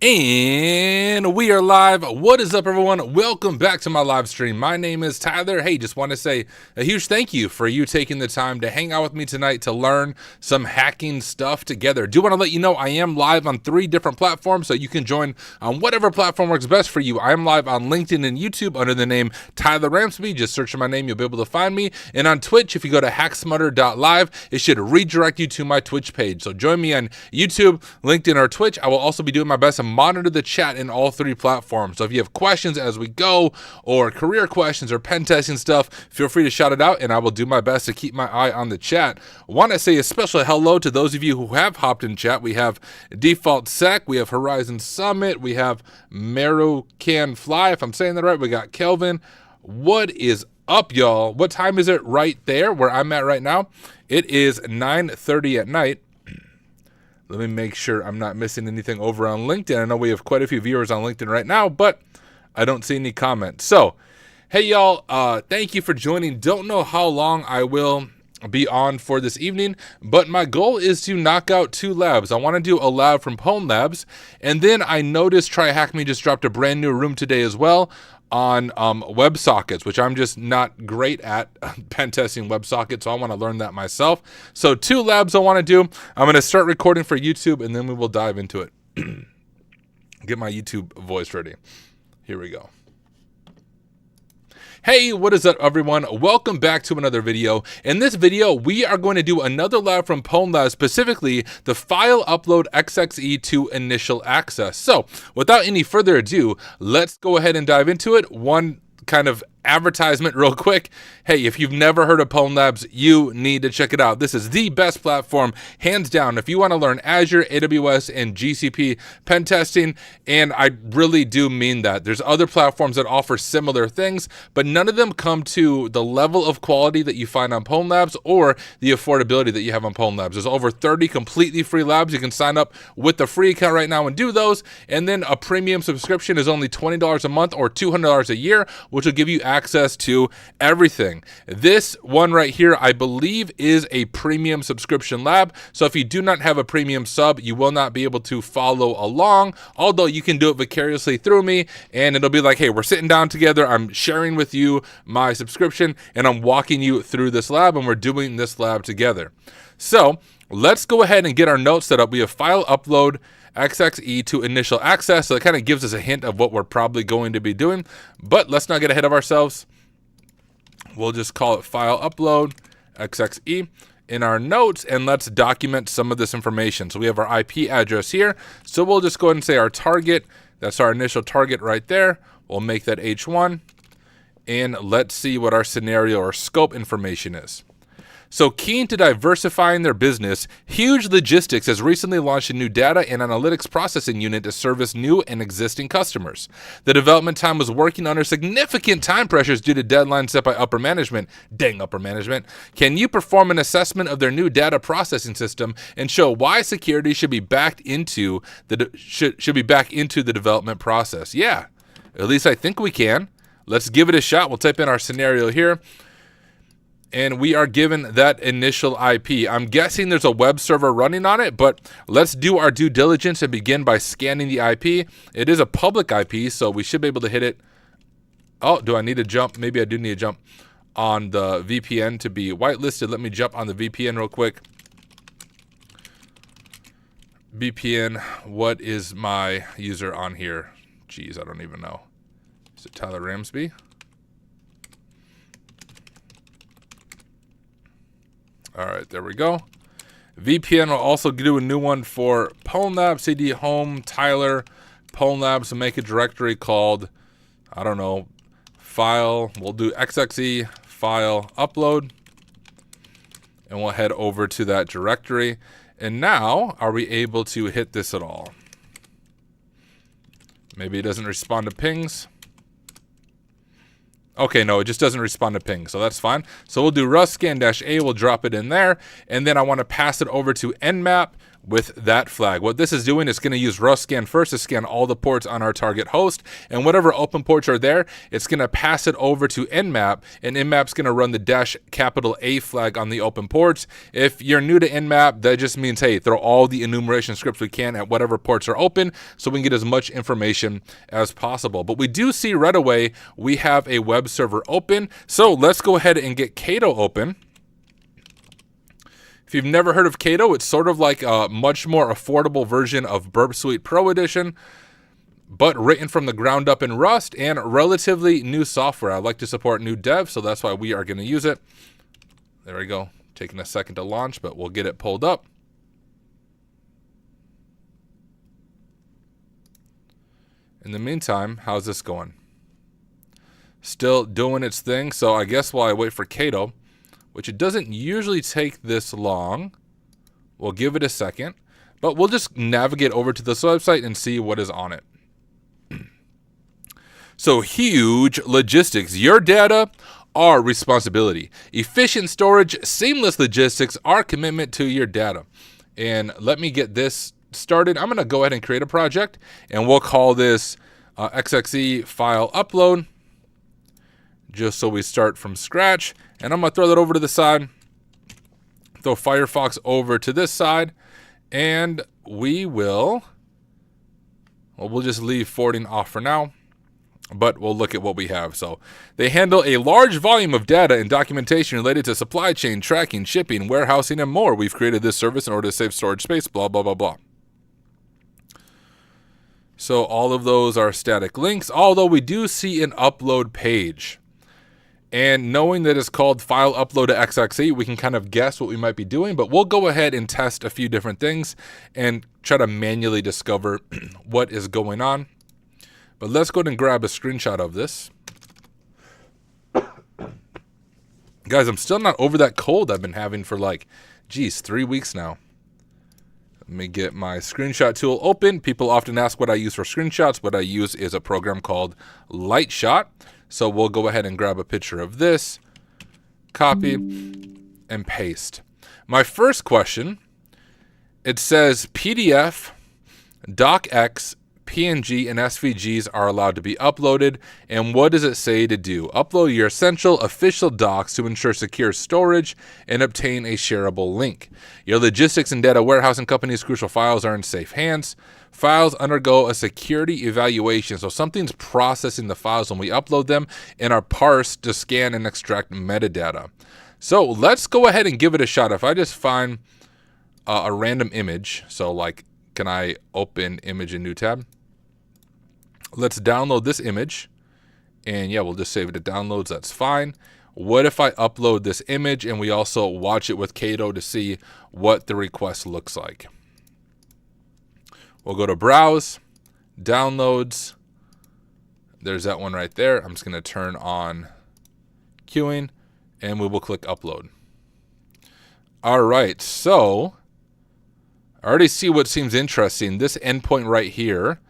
And we are live. What is up, everyone? Welcome back to my live stream. My name is Tyler. Hey, just want to say a huge thank you for you taking the time to hang out with me tonight to learn some hacking stuff together. Do want to let you know I am live on 3 different platforms, so you can join on whatever platform works best for you. I am live on LinkedIn and YouTube under the name Tyler Ramsby. Just search for my name, you'll be able to find me. And on Twitch, if you go to hacksmutter.live, it should redirect you to my Twitch page. So join me on YouTube, LinkedIn, or Twitch. I will also be doing my best to monitor the chat in all 3 platforms. So if you have questions as we go, or career questions or pen testing stuff, feel free to shout it out and I will do my best to keep my eye on the chat. Want to say a special hello to those of you who have hopped in chat. We have Default Sec, we have Horizon Summit, we have Meru Can Fly, if I'm saying that right. We got Kelvin. What is up, y'all? What time is it right there where I'm at right now? It is 9:30 at night. Let me make sure I'm not missing anything over on LinkedIn. I know we have quite a few viewers on LinkedIn right now, but I don't see any comments. So, hey, y'all, thank you for joining. Don't know how long I will be on for this evening, but my goal is to knock out 2 labs. I want to do a lab from Pwn Labs, and then I noticed TryHackMe just dropped a brand new room today as well on WebSockets, which I'm just not great at pen testing WebSockets, so I want to learn that myself. So 2 labs I want to do. I'm going to start recording for YouTube, and then we will dive into it. Get my YouTube voice ready. Here we go. Hey, what is up, everyone? Welcome back to another video. In this video, we are going to do another lab from Pwn Labs, specifically the file upload XXE to initial access. So without any further ado, let's go ahead and dive into it. One kind of advertisement real quick. Hey, if you've never heard of Pwn Labs, you need to check it out. This is the best platform, hands down, if you want to learn Azure, AWS, and GCP pen testing, and I really do mean that. There's other platforms that offer similar things, but none of them come to the level of quality that you find on Pwn Labs or the affordability that you have on Pwn Labs. There's over 30 completely free labs. You can sign up with the free account right now and do those, and then a premium subscription is only $20 a month or $200 a year, which will give you access to everything. This one right here, I believe, is a premium subscription lab. So if you do not have a premium sub, you will not be able to follow along, although you can do it vicariously through me, and it'll be like, hey, we're sitting down together, I'm sharing with you my subscription, and I'm walking you through this lab, and we're doing this lab together. So let's go ahead and get our notes set up. We have file upload XXE to initial access, so it kind of gives us a hint of what we're probably going to be doing, but let's not get ahead of ourselves. We'll just call it file upload XXE in our notes, and let's document some of this information. So we have our IP address here, so we'll just go ahead and say our target. That's our initial target right there. We'll make that H1, and let's see what our scenario or scope information is. So keen to diversifying their business, Huge Logistics has recently launched a new data and analytics processing unit to service new and existing customers. The development time was working under significant time pressures due to deadlines set by upper management. Dang upper management. Can you perform an assessment of their new data processing system and show why security should be backed into should be back into the development process? Yeah, at least I think we can. Let's give it a shot. We'll type in our scenario here, and we are given that initial IP. I'm guessing there's a web server running on it, but let's do our due diligence and begin by scanning the IP. It is a public IP, so we should be able to hit it. Oh, do I need to jump? Maybe I do need to jump on the VPN to be whitelisted. Let me jump on the VPN real quick. VPN, what is my user on here? Jeez, I don't even know. Is it Tyler Ramsby? All right, there we go. VPN will also do a new one for Pwn Labs, CD home, Tyler, Pwn Labs, to make a directory called, I don't know, file. We'll do XXE file upload, and we'll head over to that directory. And now, are we able to hit this at all? Maybe it doesn't respond to pings. Okay, no, it just doesn't respond to ping, so that's fine. So we'll do rust scan -a, we'll drop it in there, and then I want to pass it over to nmap, with that flag. What this is doing is going to use Rust scan first to scan all the ports on our target host, and whatever open ports are there, it's going to pass it over to Nmap, and Nmap's going to run the -A flag on the open ports. If you're new to Nmap, that just means, hey, throw all the enumeration scripts we can at whatever ports are open so we can get as much information as possible. But we do see right away we have a web server open, so let's go ahead and get Cato open. If you've never heard of Cato, it's sort of like a much more affordable version of Burp Suite Pro Edition, but written from the ground up in Rust and relatively new software. I like to support new devs, so that's why we are going to use it. There we go. Taking a second to launch, but we'll get it pulled up. In the meantime, how's this going? Still doing its thing, so I guess while I wait for Cato, which it doesn't usually take this long, we'll give it a second, but we'll just navigate over to this website and see what is on it. So Huge Logistics, your data, our responsibility. Efficient storage, seamless logistics, our commitment to your data. And let me get this started. I'm going to go ahead and create a project, and we'll call this XXE file upload, just so we start from scratch. And I'm going to throw that over to the side, throw Firefox over to this side, and we'll just leave forwarding off for now, but we'll look at what we have. So they handle a large volume of data and documentation related to supply chain, tracking, shipping, warehousing, and more. We've created this service in order to save storage space, blah, blah, blah, blah. So all of those are static links, although we do see an upload page. And knowing that it's called file upload to XXE, we can kind of guess what we might be doing, but we'll go ahead and test a few different things and try to manually discover what is going on. But let's go ahead and grab a screenshot of this. Guys, I'm still not over that cold I've been having for 3 weeks now. Let me get my screenshot tool open. People often ask what I use for screenshots. What I use is a program called Lightshot. So we'll go ahead and grab a picture of this, copy, and paste. My first question, it says PDF, DocX, PNG, and SVGs are allowed to be uploaded. And what does it say to do? Upload your essential official docs to ensure secure storage and obtain a shareable link. Your logistics and data warehousing company's crucial files are in safe hands. Files undergo a security evaluation, so something's processing the files when we upload them and are parsed to scan and extract metadata. So let's go ahead and give it a shot. If I just find a random image, so can I open image in new tab? Let's download this image, and yeah, we'll just save it to downloads. That's fine. What if I upload this image and we also watch it with Cato to see what the request looks like? We'll go to Browse, Downloads. There's that one right there. I'm just going to turn on queuing, and we will click Upload. All right, so I already see what seems interesting. This endpoint right here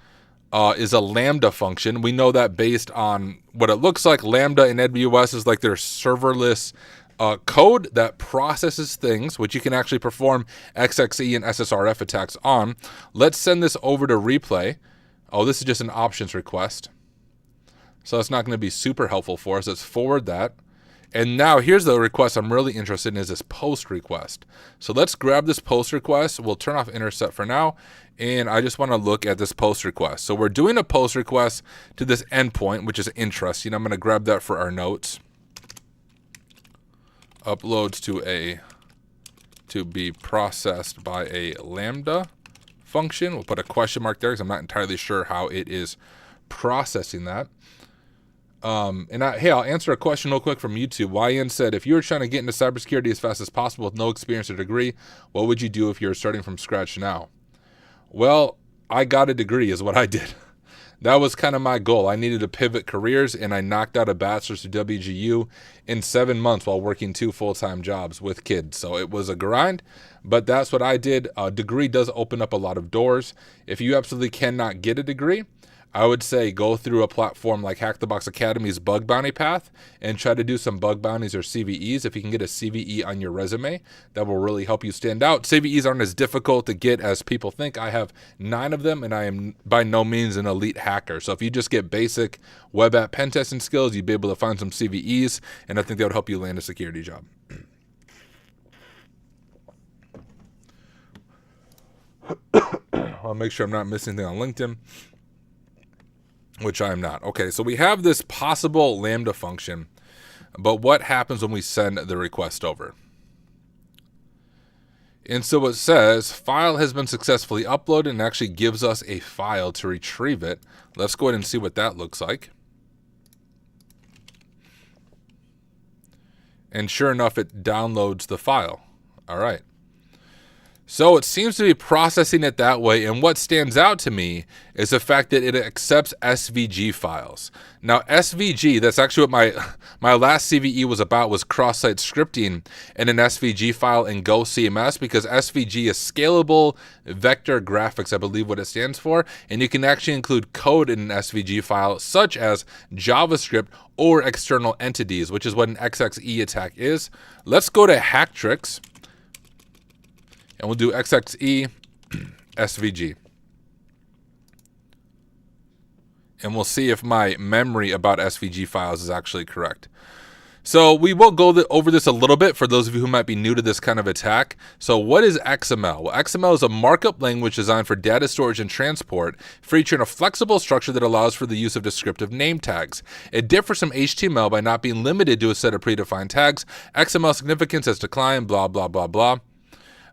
is a Lambda function. We know that based on what it looks like. Lambda in AWS is like their serverless code that processes things, which you can actually perform XXE and SSRF attacks on. Let's send this over to Replay. Oh, this is just an options request, so it's not going to be super helpful for us. Let's forward that. And now here's the request I'm really interested in, is this post request. So let's grab this post request. We'll turn off intercept for now. And I just want to look at this post request. So we're doing a post request to this endpoint, which is interesting. I'm going to grab that for our notes. Uploads to be processed by a Lambda function. We'll put a question mark there because I'm not entirely sure how it is processing that. Hey, I'll answer a question real quick from YouTube. YN said, if you were trying to get into cybersecurity as fast as possible with no experience or degree, what would you do if you were starting from scratch now? Well, I got a degree is what I did. That was kind of my goal. I needed to pivot careers, and I knocked out a bachelor's to WGU in 7 months while working 2 full-time jobs with kids. So it was a grind, but that's what I did. A degree does open up a lot of doors. If you absolutely cannot get a degree, I would say go through a platform like Hack the Box Academy's bug bounty path and try to do some bug bounties or CVEs. If you can get a CVE on your resume, that will really help you stand out. CVEs aren't as difficult to get as people think. I have 9 of them, and I am by no means an elite hacker. So if you just get basic web app pen testing skills, you'd be able to find some CVEs, and I think that would help you land a security job. I'll make sure I'm not missing anything on LinkedIn, which I am not. Okay, so we have this possible Lambda function, but what happens when we send the request over? And so it says, file has been successfully uploaded, and actually gives us a file to retrieve it. Let's go ahead and see what that looks like. And sure enough, it downloads the file. All right. So it seems to be processing it that way, and what stands out to me is the fact that it accepts SVG files. Now SVG, that's actually what my last CVE was about, was cross-site scripting in an SVG file in Go CMS, because SVG is scalable vector graphics, I believe what it stands for, and you can actually include code in an SVG file such as JavaScript or external entities, which is what an XXE attack is. Let's go to Hacktricks. And we'll do XXE SVG. And we'll see if my memory about SVG files is actually correct. So we will go over this a little bit for those of you who might be new to this kind of attack. So what is XML? Well, XML is a markup language designed for data storage and transport, featuring a flexible structure that allows for the use of descriptive name tags. It differs from HTML by not being limited to a set of predefined tags. XML significance has declined, blah, blah, blah, blah.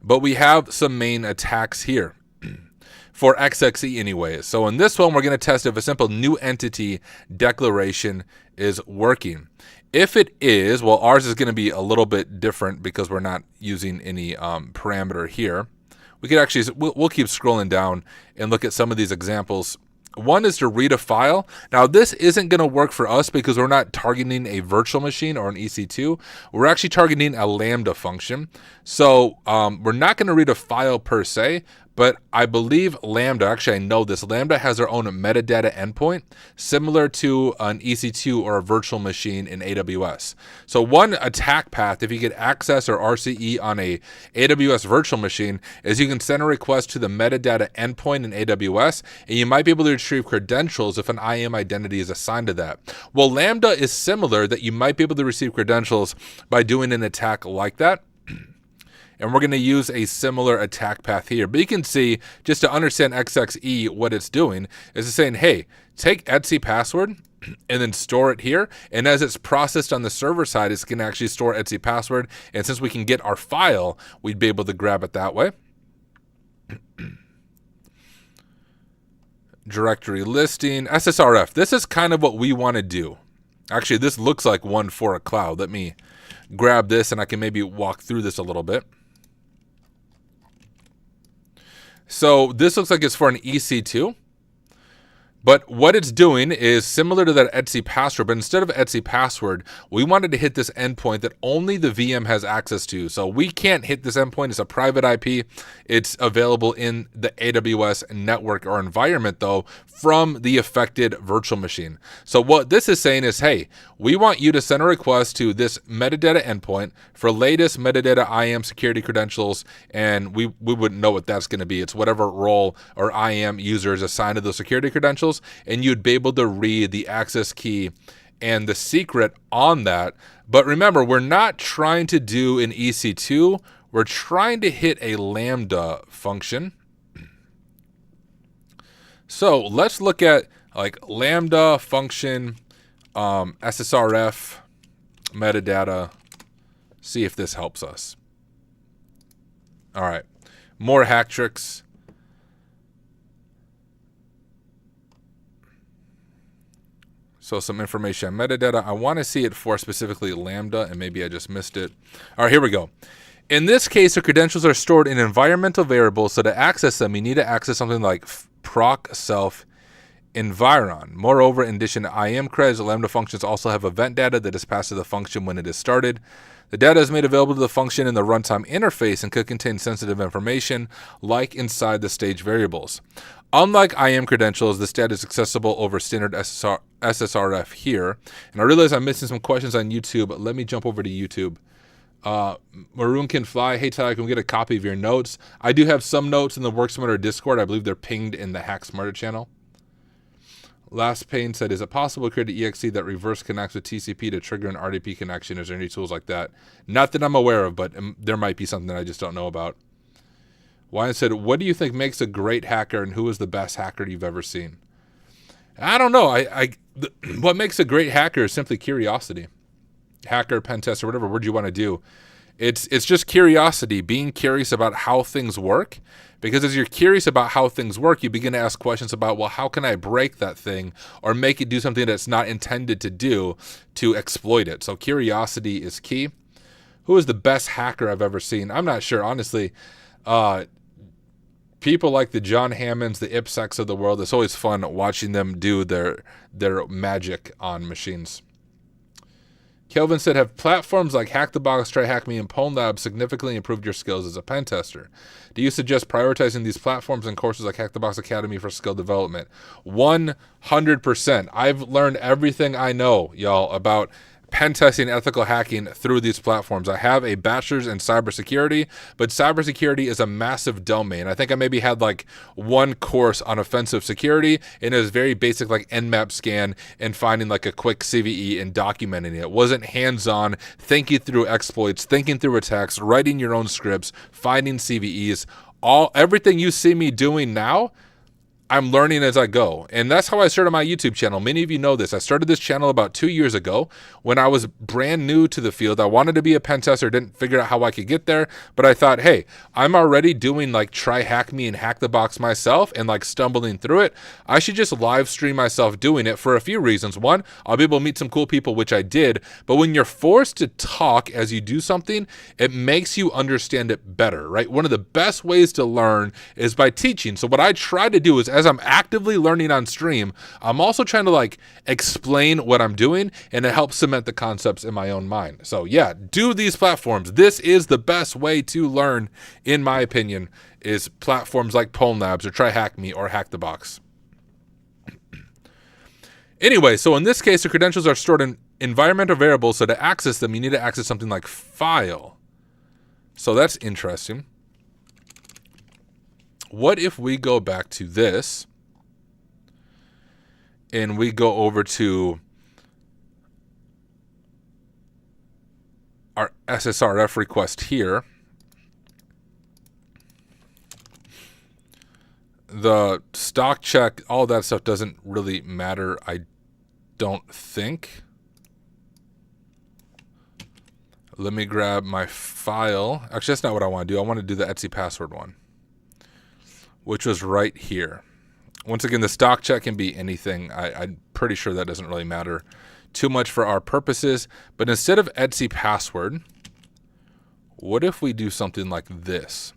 But we have some main attacks here for XXE anyways. So in this one, we're going to test if a simple new entity declaration is working. If it is, well, ours is going to be a little bit different because we're not using any parameter here. We could actually, we'll keep scrolling down and look at some of these examples. One is to read a file. Now, this isn't going to work for us because we're not targeting a virtual machine or an EC2. We're actually targeting a Lambda function. So we're not going to read a file per se, but I believe Lambda, actually I know this, Lambda has their own metadata endpoint similar to an EC2 or a virtual machine in AWS. So one attack path, if you get access or RCE on a AWS virtual machine, is you can send a request to the metadata endpoint in AWS, and you might be able to retrieve credentials if an IAM identity is assigned to that. Well, Lambda is similar, that you might be able to receive credentials by doing an attack like that. And we're going to use a similar attack path here. But you can see, just to understand XXE, what it's doing is it's saying, hey, take Etsy password and then store it here. And as it's processed on the server side, it's going to actually store Etsy password. And since we can get our file, we'd be able to grab it that way. Directory listing, SSRF. This is kind of what we want to do. Actually, this looks like one for a cloud. Let me grab this and I can maybe walk through this a little bit. So this looks like it's for an EC2, but what it's doing is similar to that Etsy password, but instead of Etsy password, we wanted to hit this endpoint that only the VM has access to. So we can't hit this endpoint. It's a private IP. It's available in the AWS network or environment though, from the affected virtual machine. So what this is saying is, hey, we want you to send a request to this metadata endpoint for latest metadata IAM security credentials, and we wouldn't know what that's going to be. It's whatever role or IAM user is assigned to those security credentials, and you'd be able to read the access key and the secret on that. But remember, we're not trying to do an EC2. We're trying to hit a Lambda function. So let's look at like Lambda function, SSRF, metadata, see if this helps us. All right, more hack tricks. So some information on metadata. I want to see it for specifically Lambda, and maybe I just missed it. All right, here we go. In this case, the credentials are stored in environmental variables, so to access them, you need to access something like proc self environ. Moreover, in addition to IAM-CRES, Lambda functions also have event data that is passed to the function when it is started. The data is made available to the function in the runtime interface and could contain sensitive information like inside the stage variables. Unlike IAM credentials, this data is accessible over standard SSRF here. And I realize I'm missing some questions on YouTube. Let me jump over to YouTube. Maroon Can Fly. Hey, Tyler, can we get a copy of your notes? I do have some notes in the WorkSmarter Discord. I believe they're pinged in the Hack Smarter channel. Last Pain said, is it possible to create an EXE that reverse connects with TCP to trigger an RDP connection? Is there any tools like that? Not that I'm aware of, but there might be something that I just don't know about. Wyan said, what do you think makes a great hacker, and who is the best hacker you've ever seen? I don't know. What makes a great hacker is simply curiosity. Hacker, pen tester, whatever word you want to do. It's just curiosity, being curious about how things work. Because as you're curious about how things work, you begin to ask questions about, well, how can I break that thing or make it do something that's not intended to do to exploit it? So curiosity is key. Who is the best hacker I've ever seen? I'm not sure, honestly. People like the John Hammonds, the IPSECs of the world, it's always fun watching them do their magic on machines. Kelvin said, have platforms like Hack the Box, Try Hack Me, and Pwn Lab significantly improved your skills as a pen tester? Do you suggest prioritizing these platforms and courses like Hack the Box Academy for skill development? 100%. I've learned everything I know, y'all, about pen testing and ethical hacking through these platforms. I have a bachelor's in cybersecurity, but cybersecurity is a massive domain. I think I maybe had like one course on offensive security, and it was very basic, like Nmap scan and finding like a quick CVE and documenting it. It wasn't hands-on, thinking through exploits, thinking through attacks, writing your own scripts, finding CVEs. Everything you see me doing now, I'm learning as I go. And that's how I started my YouTube channel. Many of you know this. I started this channel about 2 years ago when I was brand new to the field. I wanted to be a pen tester, didn't figure out how I could get there, but I thought, hey, I'm already doing like Try Hack Me and Hack the Box myself and like stumbling through it. I should just live stream myself doing it for a few reasons. One, I'll be able to meet some cool people, which I did. But when you're forced to talk as you do something, it makes you understand it better, right? One of the best ways to learn is by teaching. So what I try to do is, as I'm actively learning on stream, I'm also trying to like explain what I'm doing, and it helps cement the concepts in my own mind. So yeah, do these platforms. This is the best way to learn, in my opinion, is platforms like Pwn Labs or Try Hack Me or Hack the Box. Anyway, so in this case, the credentials are stored in environmental variables, so to access them, you need to access something like file. So that's interesting. What if we go back to this and we go over to our SSRF request here? The stock check, all that stuff doesn't really matter, I don't think. Let me grab my file. Actually, that's not what I want to do. I want to do the Etsy password one, which was right here. Once again, the stock check can be anything. I'm pretty sure that doesn't really matter too much for our purposes. But instead of Etsy password, what if we do something like this?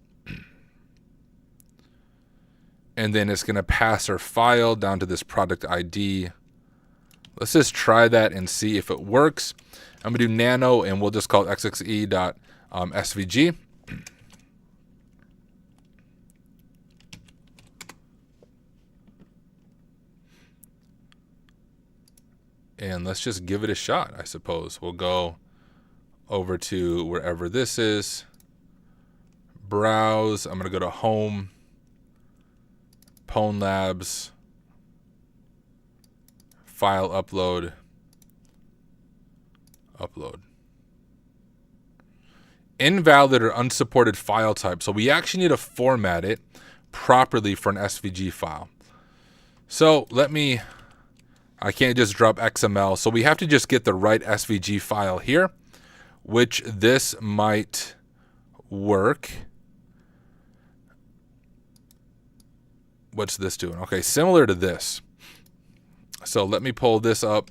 And then it's going to pass our file down to this product ID. Let's just try that and see if it works. I'm going to do nano, and we'll just call it xxe.svg. And let's just give it a shot, I suppose. We'll go over to wherever this is. Browse. I'm going to go to Home. Pwn Labs, file upload, invalid or unsupported file type. So we actually need to format it properly for an SVG file. So I can't just drop XML. So we have to just get the right SVG file here, which this might work. What's this doing? Okay, similar to this. So let me pull this up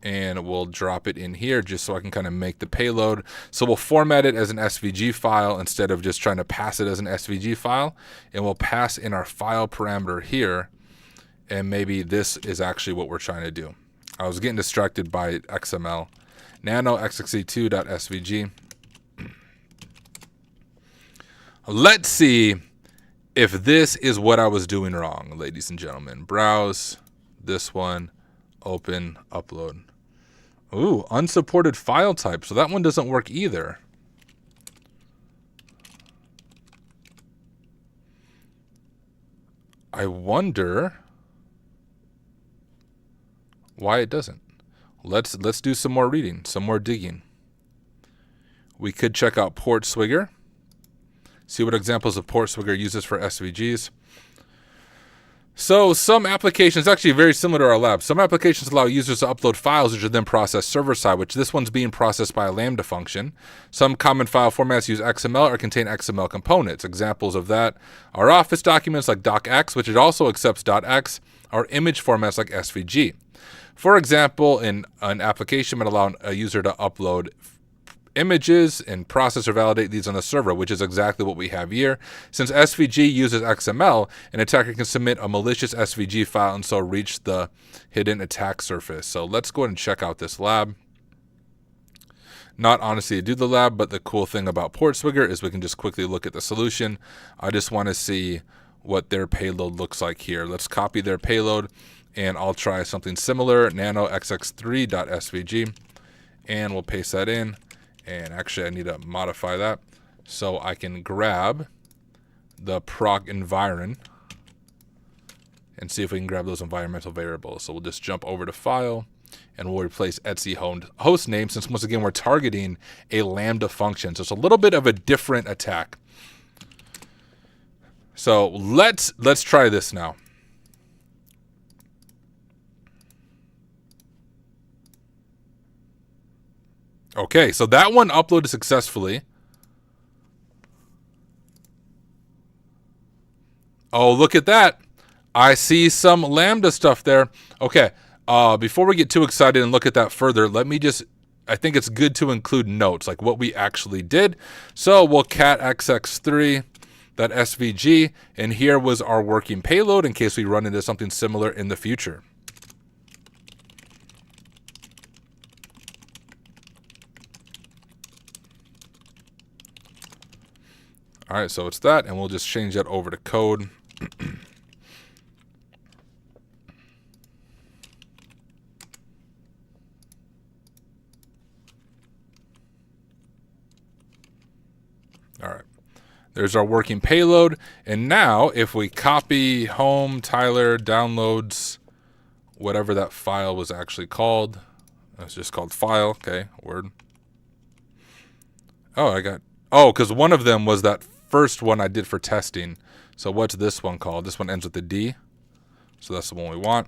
and we'll drop it in here just so I can kind of make the payload. So we'll format it as an SVG file instead of just trying to pass it as an SVG file. And we'll pass in our file parameter here. and maybe this is actually what we're trying to do. I was getting distracted by XML. Nano xxe2.svg. Let's see if this is what I was doing wrong, ladies and gentlemen. Browse, this one, open, upload. Ooh, unsupported file type. So that one doesn't work either. I wonder why it doesn't. Let's do some more reading, some more digging. We could check out Portswigger. See what examples of Portswigger uses for SVGs. So some applications, actually very similar to our lab, some applications allow users to upload files which are then processed server-side, which this one's being processed by a Lambda function. Some common file formats use XML or contain XML components. Examples of that are Office documents like docx, which it also accepts .x, or image formats like SVG. For example, in an application might allow a user to upload images and process or validate these on the server, which is exactly what we have here. Since SVG uses XML, an attacker can submit a malicious SVG file and so reach the hidden attack surface. So let's go ahead and check out this lab. Not honestly to do the lab, but the cool thing about Portswigger is we can just quickly look at the solution. I just want to see what their payload looks like here. Let's copy their payload, and I'll try something similar, nano xx3.svg, and we'll paste that in. And actually, I need to modify that so I can grab the proc environ and see if we can grab those environmental variables. So we'll just jump over to File, and we'll replace etc host name, since once again we're targeting a Lambda function. So it's a little bit of a different attack. So let's try this now. Okay, so that one uploaded successfully. Oh, look at that. I see some Lambda stuff there. Okay, before we get too excited and look at that further, let me just, I think it's good to include notes, like what we actually did. So we'll cat xx3.svg, and here was our working payload in case we run into something similar in the future. All right, so it's that, and we'll just change that over to code. All right, there's our working payload. And now if we copy home, Tyler, downloads, whatever that file was actually called. It's just called file, okay, word. Oh, because one of them was that first one I did for testing. So what's this one called? This one ends with a D. So that's the one we want.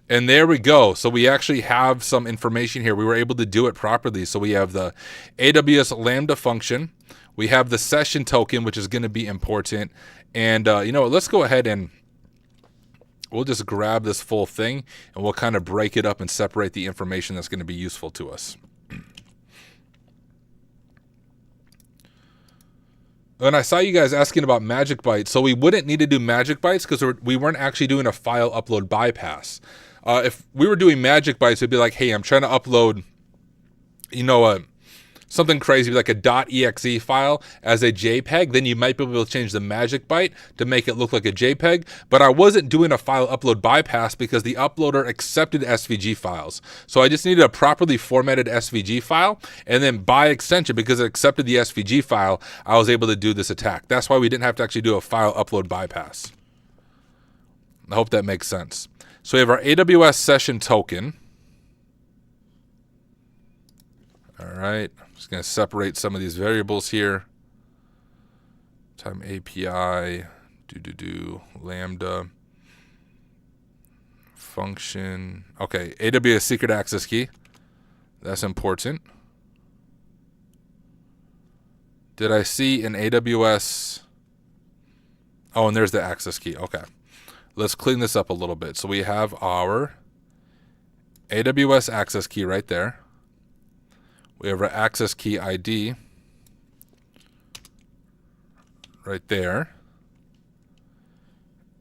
And there we go. So we actually have some information here. We were able to do it properly. So we have the AWS Lambda function. We have the session token, which is going to be important. And you know what? Let's go ahead and we'll just grab this full thing, and we'll kind of break it up and separate the information that's going to be useful to us. And I saw you guys asking about Magic Bytes. So we wouldn't need to do Magic Bytes because we weren't actually doing a file upload bypass. If we were doing Magic Bytes, it'd be like, hey, I'm trying to upload, you know, something crazy like a .exe file as a JPEG. Then you might be able to change the Magic Byte to make it look like a JPEG. But I wasn't doing a file upload bypass because the uploader accepted SVG files. So I just needed a properly formatted SVG file. And then by extension, because it accepted the SVG file, I was able to do this attack. That's why we didn't have to actually do a file upload bypass. I hope that makes sense. So we have our AWS session token. All right, I'm just going to separate some of these variables here. Time API, Lambda, function. Okay, AWS secret access key. That's important. Did I see an AWS? Oh, and there's the access key. Okay, let's clean this up a little bit. So we have our AWS access key right there. We have our access key ID right there.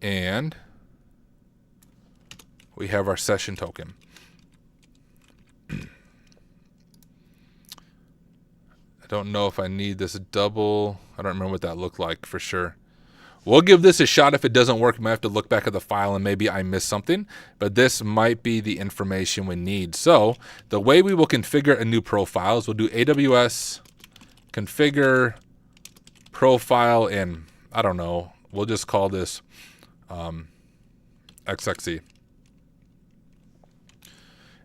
And we have our session token. I don't know if I need this double. I don't remember what that looked like for sure. We'll give this a shot. If it doesn't work, I might have to look back at the file and maybe I missed something, but this might be the information we need. So the way we will configure a new profile is we'll do AWS configure profile in, I don't know, we'll just call this XXE.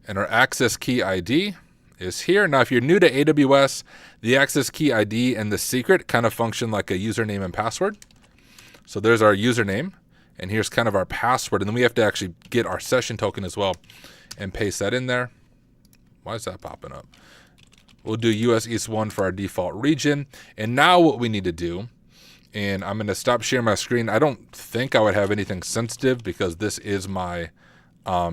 And our access key ID is here. Now, if you're new to AWS, the access key ID and the secret kind of function like a username and password. So there's our username, and here's kind of our password. And then we have to actually get our session token as well and paste that in there. Why is that popping up? We'll do US East 1 for our default region. And now what we need to do, and I'm going to stop sharing my screen. I don't think I would have anything sensitive because this is my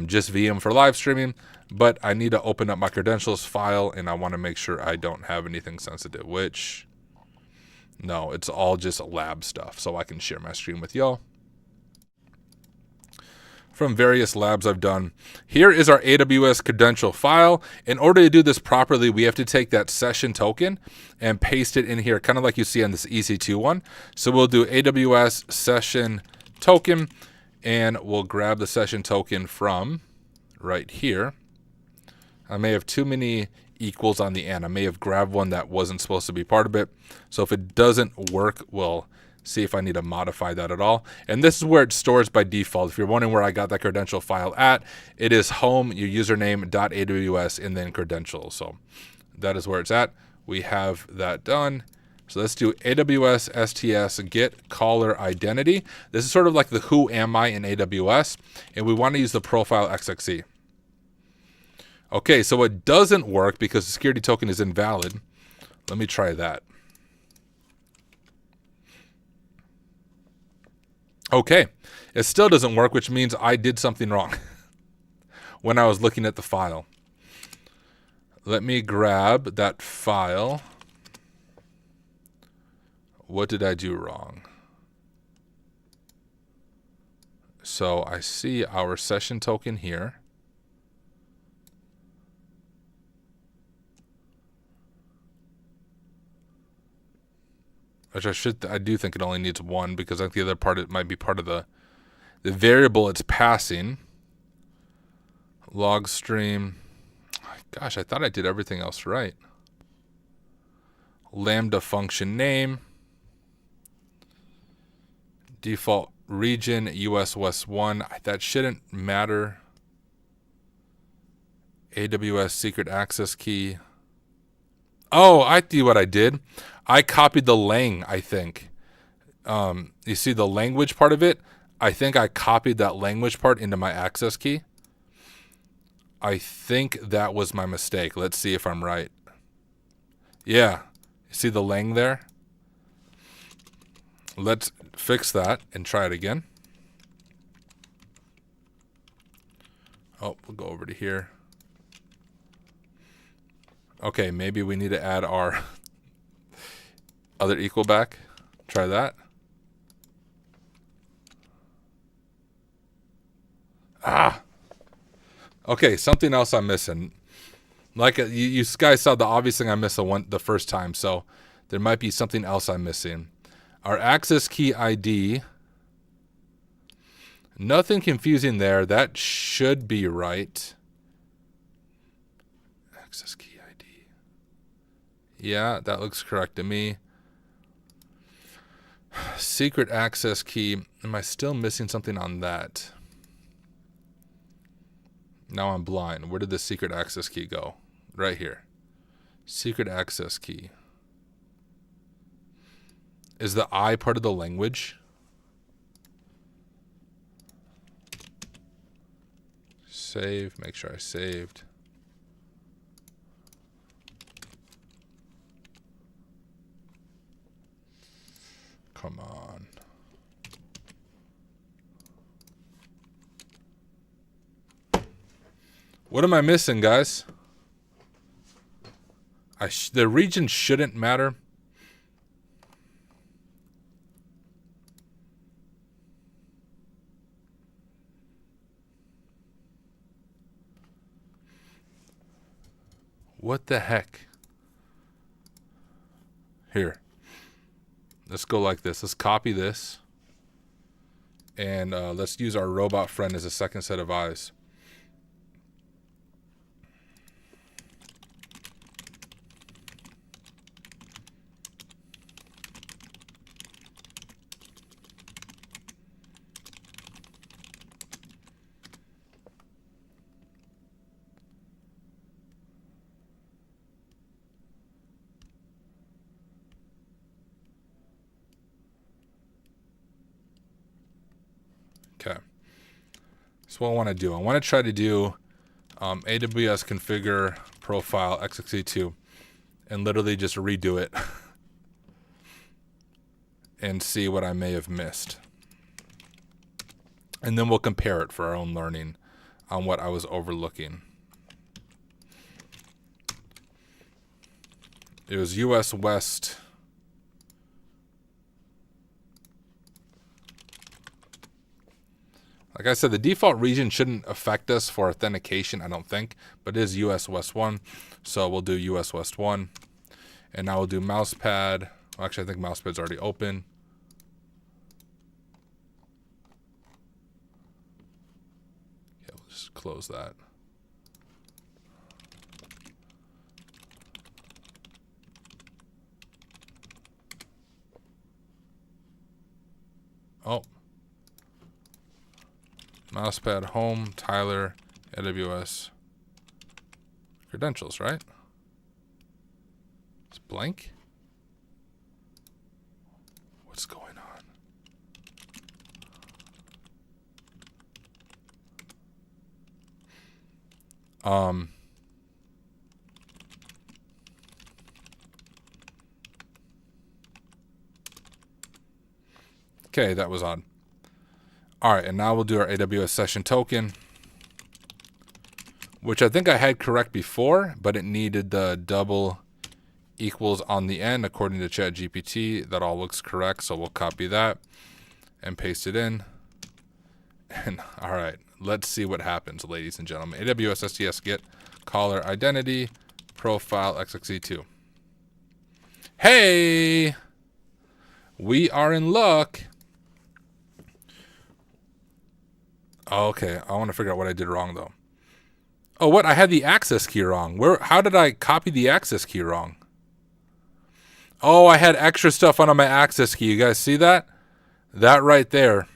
just VM for live streaming, but I need to open up my credentials file and I want to make sure I don't have anything sensitive, which no, it's all just lab stuff. So I can share my screen with y'all from various labs I've done. Here is our AWS credential file. In order to do this properly, we have to take that session token and paste it in here, kind of like you see on this EC2 one. So we'll do AWS session token, and we'll grab the session token from right here. I may have too many equals on the end. I may have grabbed one that wasn't supposed to be part of it. So if it doesn't work, we'll see if I need to modify that at all. And this is where it stores by default. If you're wondering where I got that credential file at, it is home, your username, .aws, and then credentials. So that is where it's at. We have that done. So let's do AWS STS get caller identity. This is sort of like the who am I in AWS, and we want to use the profile XXE. Okay, so it doesn't work because the security token is invalid. Let me try that. Okay, it still doesn't work, which means I did something wrong when I was looking at the file. Let me grab that file. What did I do wrong? So I see our session token here. Which I do think it only needs one because I think the other part, it might be part of the variable it's passing. Log stream. Gosh, I thought I did everything else right. Lambda function name. Default region, US West 1. That shouldn't matter. AWS secret access key. Oh, I see what I did. I copied the lang, I think. You see the language part of it? I think I copied that language part into my access key. I think that was my mistake. Let's see if I'm right. Yeah. You see the lang there? Let's fix that and try it again. Oh, we'll go over to here. Okay, maybe we need to add our other equal back. Try that. Ah. Okay, something else I'm missing. Like you guys saw the obvious thing I missed the first time, so there might be something else I'm missing. Our access key ID. Nothing confusing there. That should be right. Access key ID. Yeah, that looks correct to me. Secret access key. Am I still missing something on that? Now I'm blind. Where did the secret access key go? Right here. Secret access key. Is the I part of the language? Save. Make sure I saved. Come on. What am I missing, guys? The region shouldn't matter. What the heck? Here. Let's go like this. Let's copy this. And let's use our robot friend as a second set of eyes. Okay. So what I want to do, I want to try to do AWS configure profile XXE2 and literally just redo it and see what I may have missed. And then we'll compare it for our own learning on what I was overlooking. It was US West. Like I said, the default region shouldn't affect us for authentication, I don't think, but it is US West 1. So we'll do US West 1. And now we'll do mousepad. Well, actually, I think mousepad's already open. Yeah, we'll just close that. Oh. Mousepad home, Tyler, AWS. Credentials, right? It's blank? What's going on? Okay, that was odd. All right, and now we'll do our AWS session token, which I think I had correct before, but it needed the double equals on the end according to ChatGPT. That all looks correct, so we'll copy that and paste it in. And all right, let's see what happens, ladies and gentlemen. AWS STS get caller identity profile XXE2. Hey, we are in luck. Okay, I want to figure out what I did wrong though. Oh, what? I had the access key wrong. How did I copy the access key wrong? Oh, I had extra stuff on my access key. You guys see that? That right there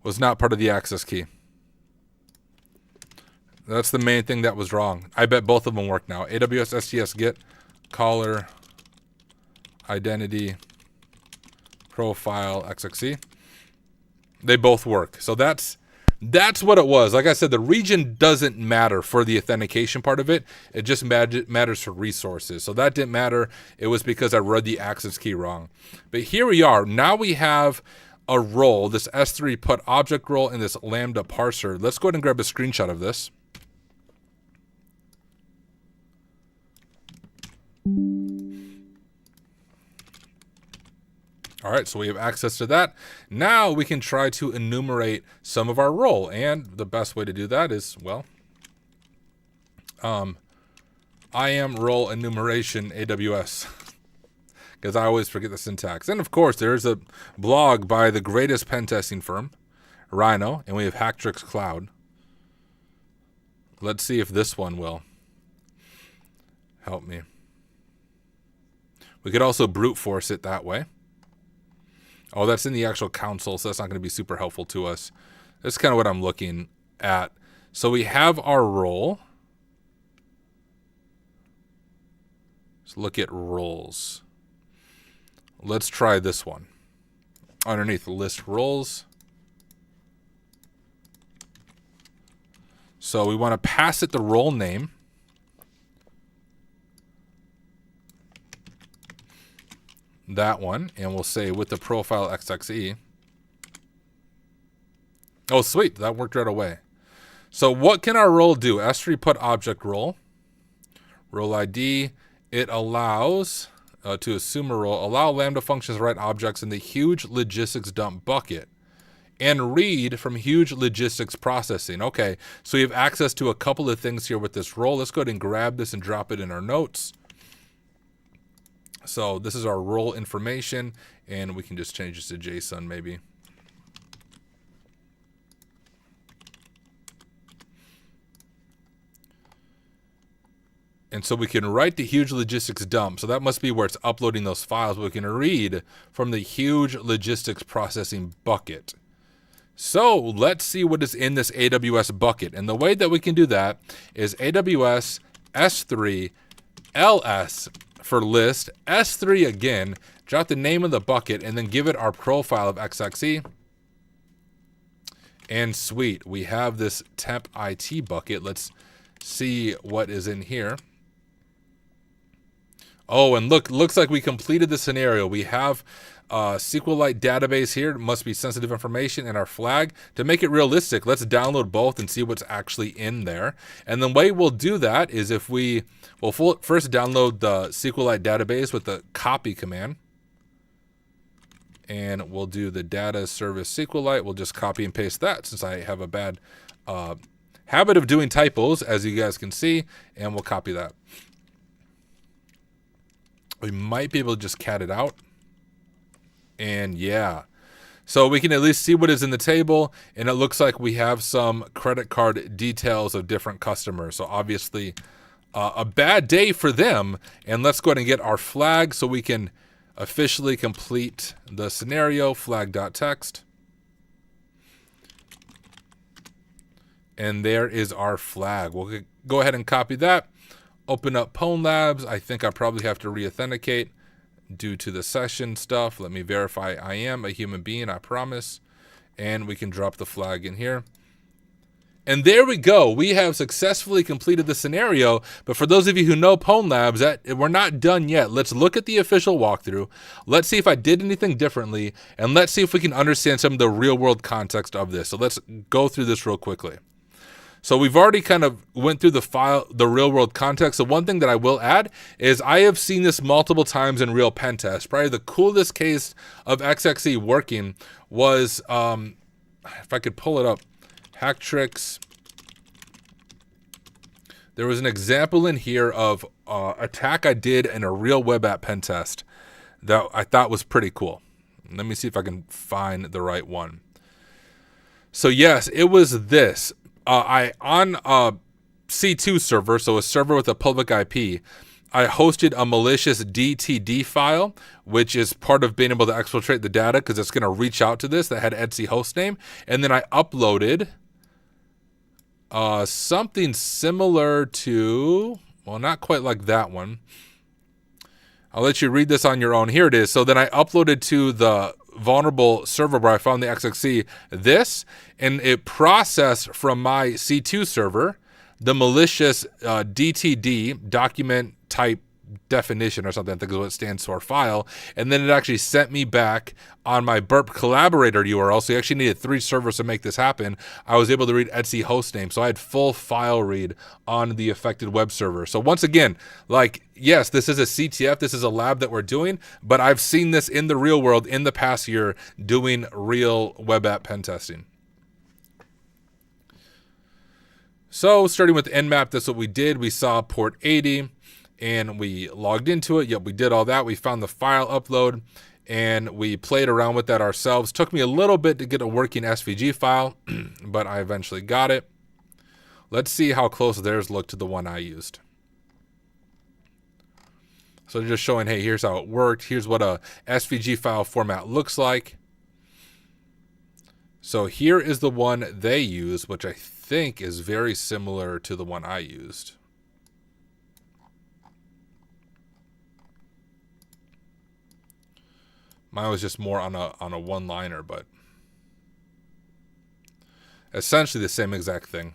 was not part of the access key. That's the main thing that was wrong. I bet both of them work now. AWS STS get caller identity profile XXE. They both work. So that's what it was. Like I said, the region doesn't matter for the authentication part of it. It just matters for resources. So that didn't matter. It was because I read the access key wrong. But here we are. Now we have a role, this S3 put object role in this Lambda parser. Let's go ahead and grab a screenshot of this. All right, so we have access to that. Now we can try to enumerate some of our role. And the best way to do that is, well, I am role enumeration AWS. Because I always forget the syntax. And of course, there's a blog by the greatest pen testing firm, Rhino, and we have Hactrix Cloud. Let's see if this one will help me. We could also brute force it that way. Oh, that's in the actual console, so that's not going to be super helpful to us. That's kind of what I'm looking at. So we have our role. Let's look at roles. Let's try this one. Underneath list roles. So we want to pass it the role name. That one, and we'll say with the profile XXE. Oh, sweet, that worked right away. So what can our role do? S3 put object role. Role ID, it allows to assume a role, allow Lambda functions to write objects in the huge logistics dump bucket. and read from huge logistics processing. Okay, so we have access to a couple of things here with this role. Let's go ahead and grab this and drop it in our notes. So this is our role information, and we can just change this to JSON maybe. And so we can write the huge logistics dump. So that must be where it's uploading those files. But we can read from the huge logistics processing bucket. So let's see what is in this AWS bucket. And the way that we can do that is AWS S3 LS for list, S3 again, drop the name of the bucket, and then give it our profile of XXE. And sweet, we have this temp IT bucket. Let's see what is in here. Oh, and looks like we completed the scenario. We have SQLite database here. It must be sensitive information, and our flag. To make it realistic, let's download both and see what's actually in there. And the way we'll do that is if we will first download the SQLite database with the copy command. And we'll do the data service SQLite. We'll just copy and paste that since I have a bad habit of doing typos, as you guys can see, and we'll copy that. We might be able to just cat it out. And yeah, so we can at least see what is in the table, and it looks like we have some credit card details of different customers. So obviously a bad day for them. And let's go ahead and get our flag so we can officially complete the scenario. Flag.text. And there is our flag. We'll go ahead and copy that. Open up Pwn Labs. I think I probably have to re-authenticate due to the session stuff. Let me verify I am a human being, I promise. And we can drop the flag in here. And there we go. We have successfully completed the scenario. But for those of you who know Pwn Labs, we're not done yet. Let's look at the official walkthrough. Let's see if I did anything differently. And let's see if we can understand some of the real world context of this. So let's go through this real quickly. So we've already kind of went through the real world context. So one thing that I will add is I have seen this multiple times in real pen tests. Probably the coolest case of XXE working was, if I could pull it up, Hacktricks. There was an example in here of attack I did in a real web app pen test that I thought was pretty cool. Let me see if I can find the right one. So yes, it was this. On a C2 server, so a server with a public IP, I hosted a malicious DTD file, which is part of being able to exfiltrate the data because it's going to reach out to this that had etc hostname. And then I uploaded something similar to, well, not quite like that one. I'll let you read this on your own. Here it is. So then I uploaded to the vulnerable server where I found the XXE this, and it processed from my C2 server the malicious DTD, document type definition or something, I think is what it stands for, file, and then it actually sent me back on my Burp collaborator URL. So you actually needed 3 servers to make this happen. I was able to read etc hostname, so I had full file read on the affected web server. So once again, like, yes, this is a CTF, this is a lab that we're doing, but I've seen this in the real world in the past year doing real web app pen testing. So starting with Nmap, that's what we did. We saw port 80 and we logged into it. Yep, we did all that. We found the file upload and we played around with that ourselves. Took me a little bit to get a working SVG file, but I eventually got it. Let's see how close theirs looked to the one I used. So just showing, hey, here's how it worked. Here's what a SVG file format looks like. So here is the one they use, which I think is very similar to the one I used. Mine was just more on a one-liner, but essentially the same exact thing.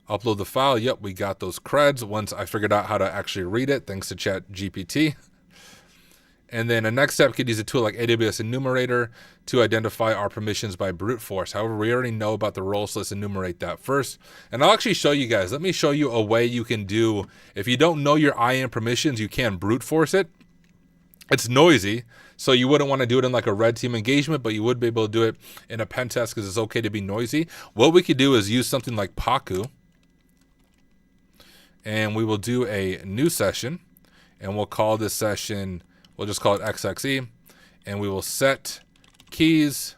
Upload the file. Yep, we got those creds once I figured out how to actually read it, thanks to ChatGPT. And then a next step, could use a tool like AWS Enumerator to identify our permissions by brute force. However, we already know about the roles, so let's enumerate that first. And I'll actually show you guys. Let me show you a way you can do, if you don't know your IAM permissions, you can brute force it. It's noisy, so you wouldn't want to do it in like a red team engagement, but you would be able to do it in a pen test because it's okay to be noisy. What we could do is use something like Paku, and we will do a new session, and we'll call this session, we'll just call it XXE, and we will set keys,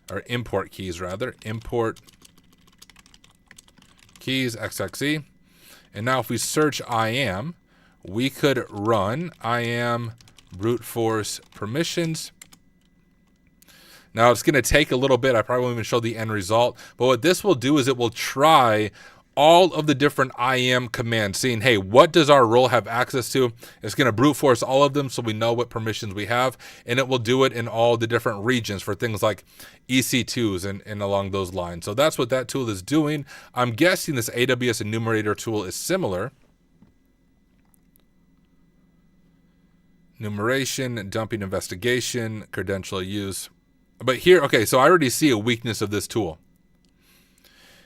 or import keys rather, import keys XXE. And now if we search IAM, we could run IAM brute force permissions. Now it's going to take a little bit. I probably won't even show the end result. But what this will do is it will try all of the different IAM commands, seeing, hey, what does our role have access to? It's going to brute force all of them so we know what permissions we have. And it will do it in all the different regions for things like EC2s and along those lines. So that's what that tool is doing. I'm guessing this AWS enumerator tool is similar. Enumeration, dumping investigation, credential use. But here, okay, so I already see a weakness of this tool.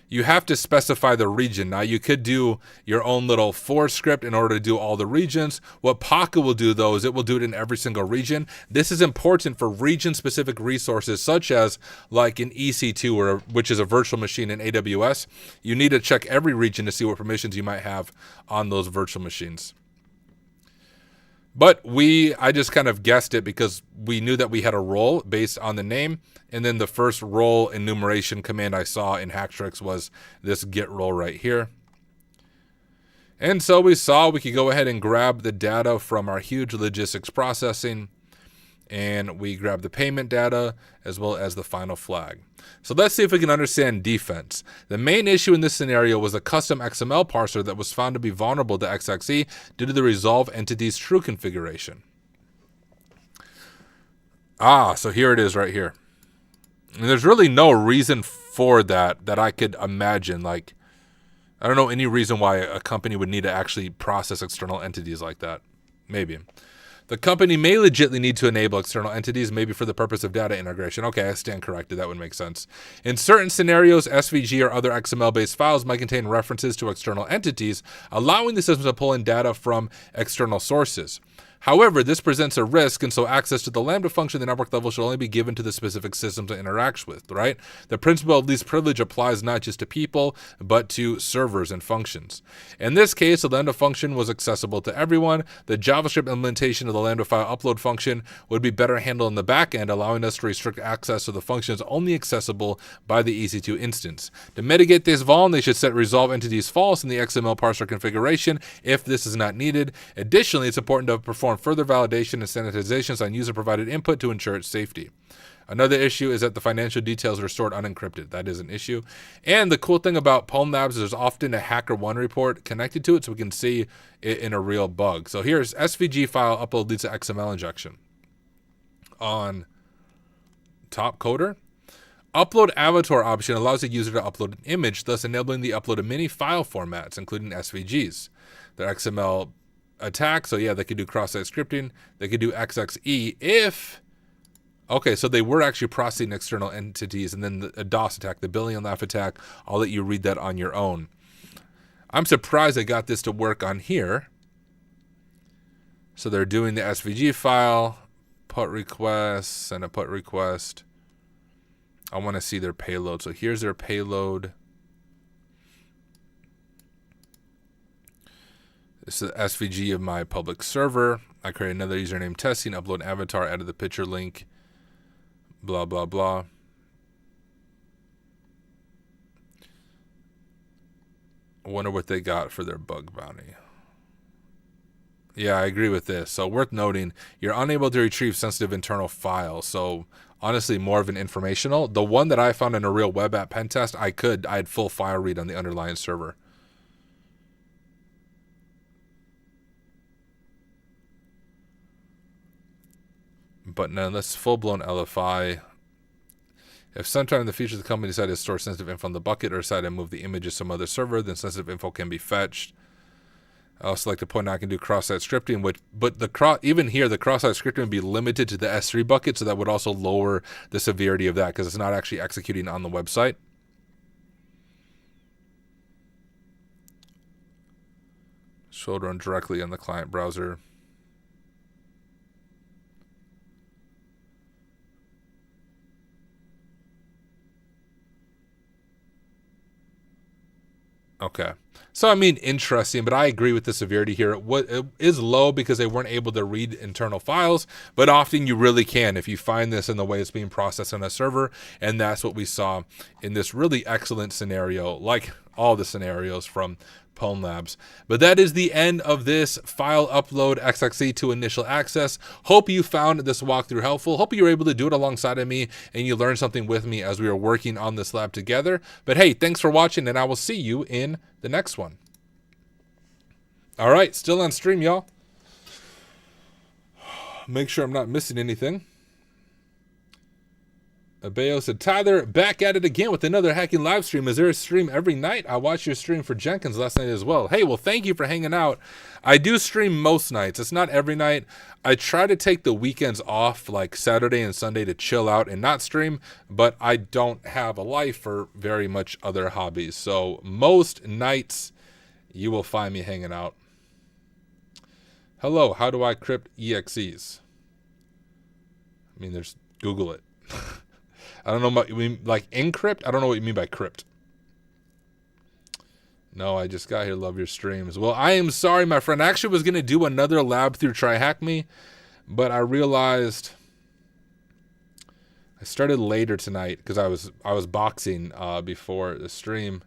You have to specify the region. Now you could do your own little for script in order to do all the regions. What Paku will do though is it will do it in every single region. This is important for region specific resources such as like an EC2 which is a virtual machine in AWS. You need to check every region to see what permissions you might have on those virtual machines. But I just kind of guessed it because we knew that we had a role based on the name. And then the first role enumeration command I saw in Hactrix was this get role right here. And so we saw we could go ahead and grab the data from our huge logistics processing. And we grab the payment data as well as the final flag. So let's see if we can understand defense. The main issue in this scenario was a custom XML parser that was found to be vulnerable to XXE due to the resolve entities true configuration. So here it is right here. And there's really no reason for that I could imagine. Like, I don't know any reason why a company would need to actually process external entities like that. Maybe. The company may legitimately need to enable external entities, maybe for the purpose of data integration. Okay, I stand corrected. That would make sense. In certain scenarios, SVG or other XML-based files might contain references to external entities, allowing the system to pull in data from external sources. However, this presents a risk, and so access to the Lambda function at the network level should only be given to the specific systems it interacts with, right? The principle of least privilege applies not just to people, but to servers and functions. In this case, the Lambda function was accessible to everyone. The JavaScript implementation of the Lambda file upload function would be better handled in the back end, allowing us to restrict access to the functions only accessible by the EC2 instance. To mitigate this vuln, they should set resolve entities false in the XML parser configuration if this is not needed. Additionally, it's important to perform further validation and sanitizations on user-provided input to ensure its safety. Another issue is that the financial details are stored unencrypted. That is an issue. And the cool thing about Pwn Labs is there's often a HackerOne report connected to it so we can see it in a real bug. So here's SVG file upload leads to XML injection. On top coder, upload avatar option allows the user to upload an image, thus enabling the upload of many file formats, including SVGs. Their XML attack, so yeah, they could do cross-site scripting. They could do XXE if, okay, so they were actually processing external entities, and then a DOS attack, the Billion Laugh attack. I'll let you read that on your own. I'm surprised they got this to work on here. So they're doing the SVG file, put request, and a put request. I want to see their payload. So here's their payload. This is the SVG of my public server. I create another username testing, upload an avatar, added the picture link, blah, blah, blah. I wonder what they got for their bug bounty. Yeah, I agree with this. So worth noting, you're unable to retrieve sensitive internal files. So honestly, more of an informational. The one that I found in a real web app pen test, I had full file read on the underlying server. But no, that's full-blown LFI. If sometime in the future the company decided to store sensitive info in the bucket or decided to move the images to some other server, then sensitive info can be fetched. I also like to point out I can do cross-site scripting, but even here, the cross-site scripting would be limited to the S3 bucket, so that would also lower the severity of that because it's not actually executing on the website. Should run directly on the client browser. Okay. So, I mean, interesting, but I agree with the severity here. It is low because they weren't able to read internal files, but often you really can if you find this in the way it's being processed on a server. And that's what we saw in this really excellent scenario, like all the scenarios from Pwn Labs. But that is the end of this file upload XXE to initial access. Hope you found this walkthrough helpful. Hope you were able to do it alongside of me and you learned something with me as we were working on this lab together. But hey, thanks for watching, and I will see you in the next one. All right, still on stream, y'all. Make sure I'm not missing anything. Abeo said, Tyler, back at it again with another hacking live stream. Is there a stream every night? I watched your stream for Jenkins last night as well. Hey, well, thank you for hanging out. I do stream most nights. It's not every night. I try to take the weekends off, like Saturday and Sunday, to chill out and not stream, but I don't have a life or very much other hobbies. So most nights you will find me hanging out. Hello, how do I crypt EXEs? I mean, there's Google it. I don't know what you mean, like encrypt? I don't know what you mean by crypt. No, I just got here. Love your streams. Well, I am sorry, my friend. I actually was going to do another lab through TryHackMe, but I realized I started later tonight because I was boxing before the stream,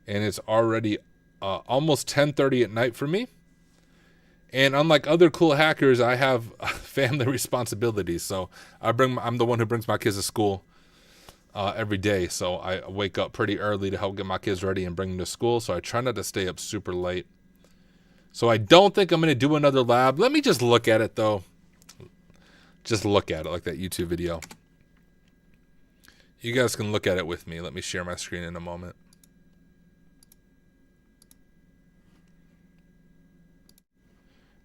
and it's already almost 10:30 at night for me. And unlike other cool hackers, I have family responsibilities. So I'm the one who brings my kids to school every day. So I wake up pretty early to help get my kids ready and bring them to school. So I try not to stay up super late. So I don't think I'm going to do another lab. Let me just look at it, though. Just look at it like that YouTube video. You guys can look at it with me. Let me share my screen in a moment.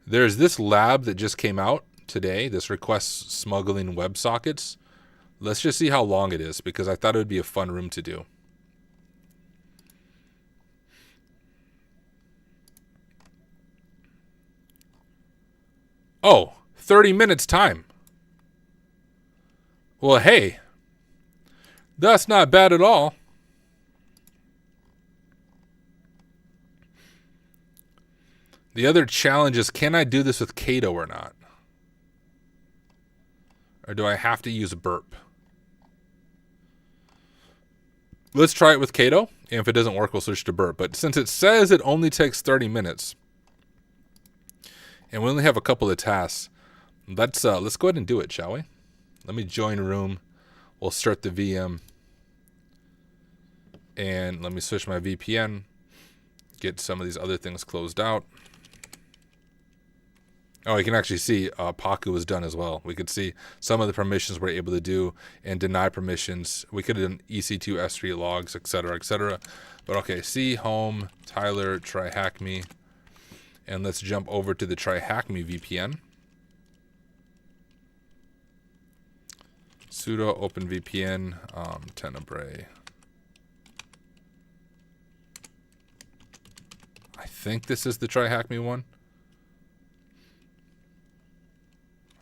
There's this lab that just came out today, this request smuggling WebSockets. Let's just see how long it is, because I thought it would be a fun room to do. Oh, 30 minutes time. Well, hey, that's not bad at all. The other challenge is, can I do this with Kato or not? Or do I have to use burp? Let's try it with Kato, and if it doesn't work, we'll switch to burp. But since it says it only takes 30 minutes, and we only have a couple of tasks, let's go ahead and do it, shall we? Let me join room. We'll start the VM. And let me switch my VPN. Get some of these other things closed out. Oh, you can actually see Paku was done as well. We could see some of the permissions we're able to do and deny permissions. We could have done EC2, S3 logs, etc., etc. But okay, C, home, Tyler, TryHackMe. And let's jump over to the TryHackMe VPN. Sudo OpenVPN, Tenebrae. I think this is the TryHackMe one.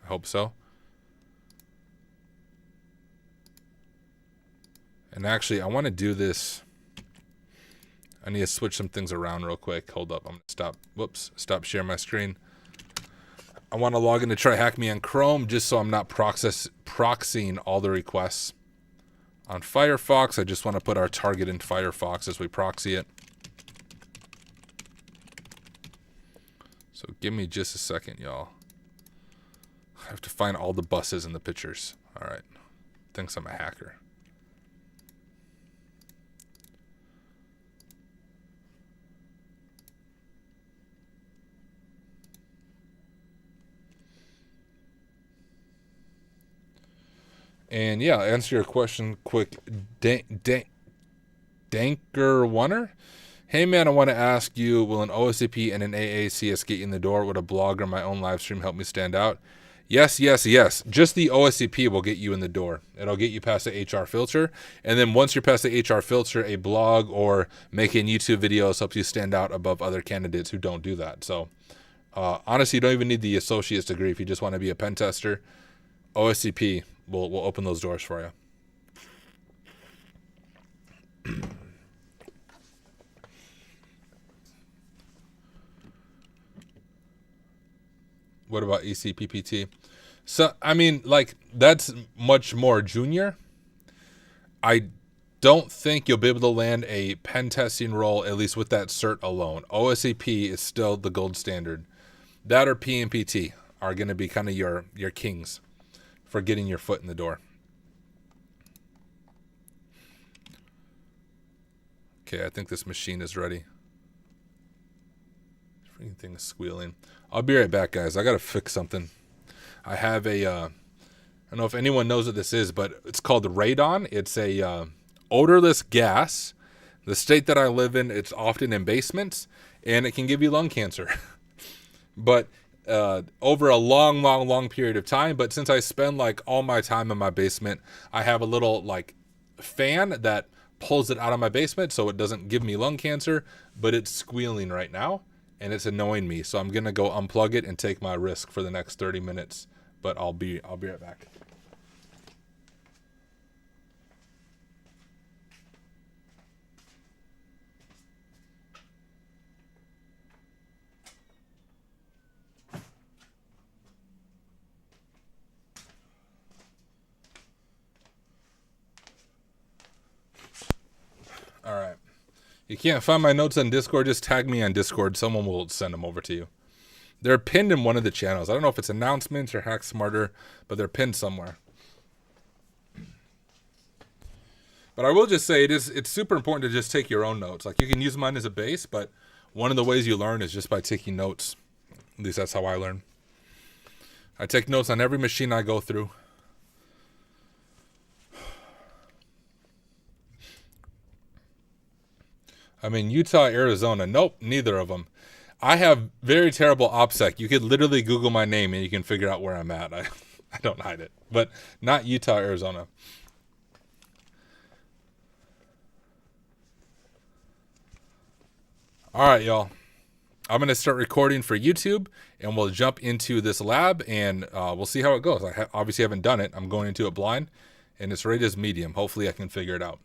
I hope so. And actually, I want to do this. I need to switch some things around real quick. Hold up. I'm going to stop. Whoops. Stop sharing my screen. I want to log into TryHackMe on Chrome just so I'm not proxying all the requests. On Firefox, I just want to put our target in Firefox as we proxy it. So give me just a second, y'all. I have to find all the buses in the pictures. All right. Thinks I'm a hacker. And yeah, answer your question quick. Danker Oneer? Hey man, I want to ask you, will an OSCP and an AACS get you in the door? Would a blog or my own live stream help me stand out? Yes, yes, yes. Just the OSCP will get you in the door. It'll get you past the HR filter. And then once you're past the HR filter, a blog or making YouTube videos helps you stand out above other candidates who don't do that. So honestly, you don't even need the associate's degree. If you just want to be a pen tester, OSCP will open those doors for you. What about ECPPT? So, I mean, like, that's much more junior. I don't think you'll be able to land a pen testing role, at least with that cert alone. OSCP is still the gold standard. That or PMPT are going to be kind of your kings for getting your foot in the door. Okay, I think this machine is ready. Freaking thing is squealing. I'll be right back, guys. I got to fix something. I have a, I don't know if anyone knows what this is, but it's called radon. It's a odorless gas. The state that I live in, it's often in basements, and it can give you lung cancer. But over a long period of time. But since I spend like all my time in my basement, I have a little like fan that pulls it out of my basement so it doesn't give me lung cancer, but it's squealing right now and it's annoying me. So I'm going to go unplug it and take my risk for the next 30 minutes, but I'll be right back. All right. You can't find my notes on Discord, just tag me on Discord. Someone will send them over to you. They're pinned in one of the channels. I don't know if it's announcements or Hack Smarter, but they're pinned somewhere. But I will just say it's super important to just take your own notes. Like, you can use mine as a base, but one of the ways you learn is just by taking notes. At least that's how I learn. I take notes on every machine I go through. I mean, Utah, Arizona. Nope, neither of them. I have very terrible OPSEC. You could literally Google my name and you can figure out where I'm at. I don't hide it. But not Utah, Arizona. All right, y'all. I'm going to start recording for YouTube, and we'll jump into this lab, and we'll see how it goes. I obviously haven't done it. I'm going into it blind, and it's rated as medium. Hopefully I can figure it out.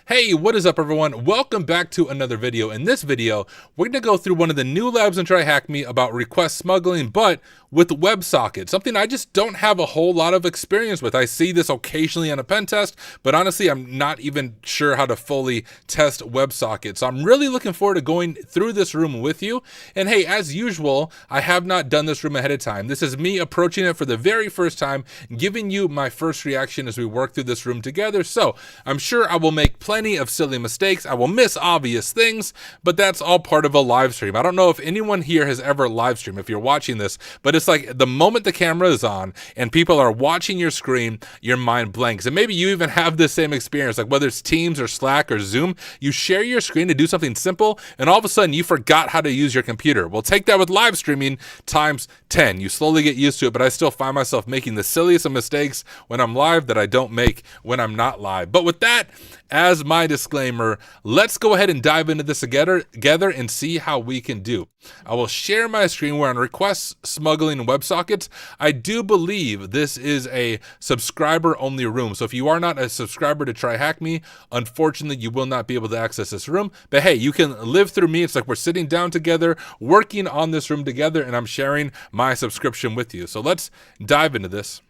Hey, what is up, everyone? Welcome back to another video. In this video, we're going to go through one of the new labs in TryHackMe about request smuggling, but with WebSockets, something I just don't have a whole lot of experience with. I see this occasionally on a pen test, but honestly, I'm not even sure how to fully test WebSockets. So I'm really looking forward to going through this room with you. And hey, as usual, I have not done this room ahead of time. This is me approaching it for the very first time, giving you my first reaction as we work through this room together. So I'm sure I will make plenty of silly mistakes. I will miss obvious things, but that's all part of a live stream. I don't know if anyone here has ever live streamed, if you're watching this, but it's like the moment the camera is on and people are watching your screen, your mind blanks. And maybe you even have this same experience, like whether it's Teams or Slack or Zoom, you share your screen to do something simple and all of a sudden you forgot how to use your computer. Well, take that with live streaming times 10. You slowly get used to it, but I still find myself making the silliest of mistakes when I'm live that I don't make when I'm not live. But with that as my disclaimer, let's go ahead and dive into this together and see how we can do. I will share my screen. We're on request smuggling WebSockets. I do believe this is a subscriber only room. So if you are not a subscriber to TryHackMe, unfortunately, you will not be able to access this room. But hey, you can live through me. It's like we're sitting down together, working on this room together, and I'm sharing my subscription with you. So let's dive into this.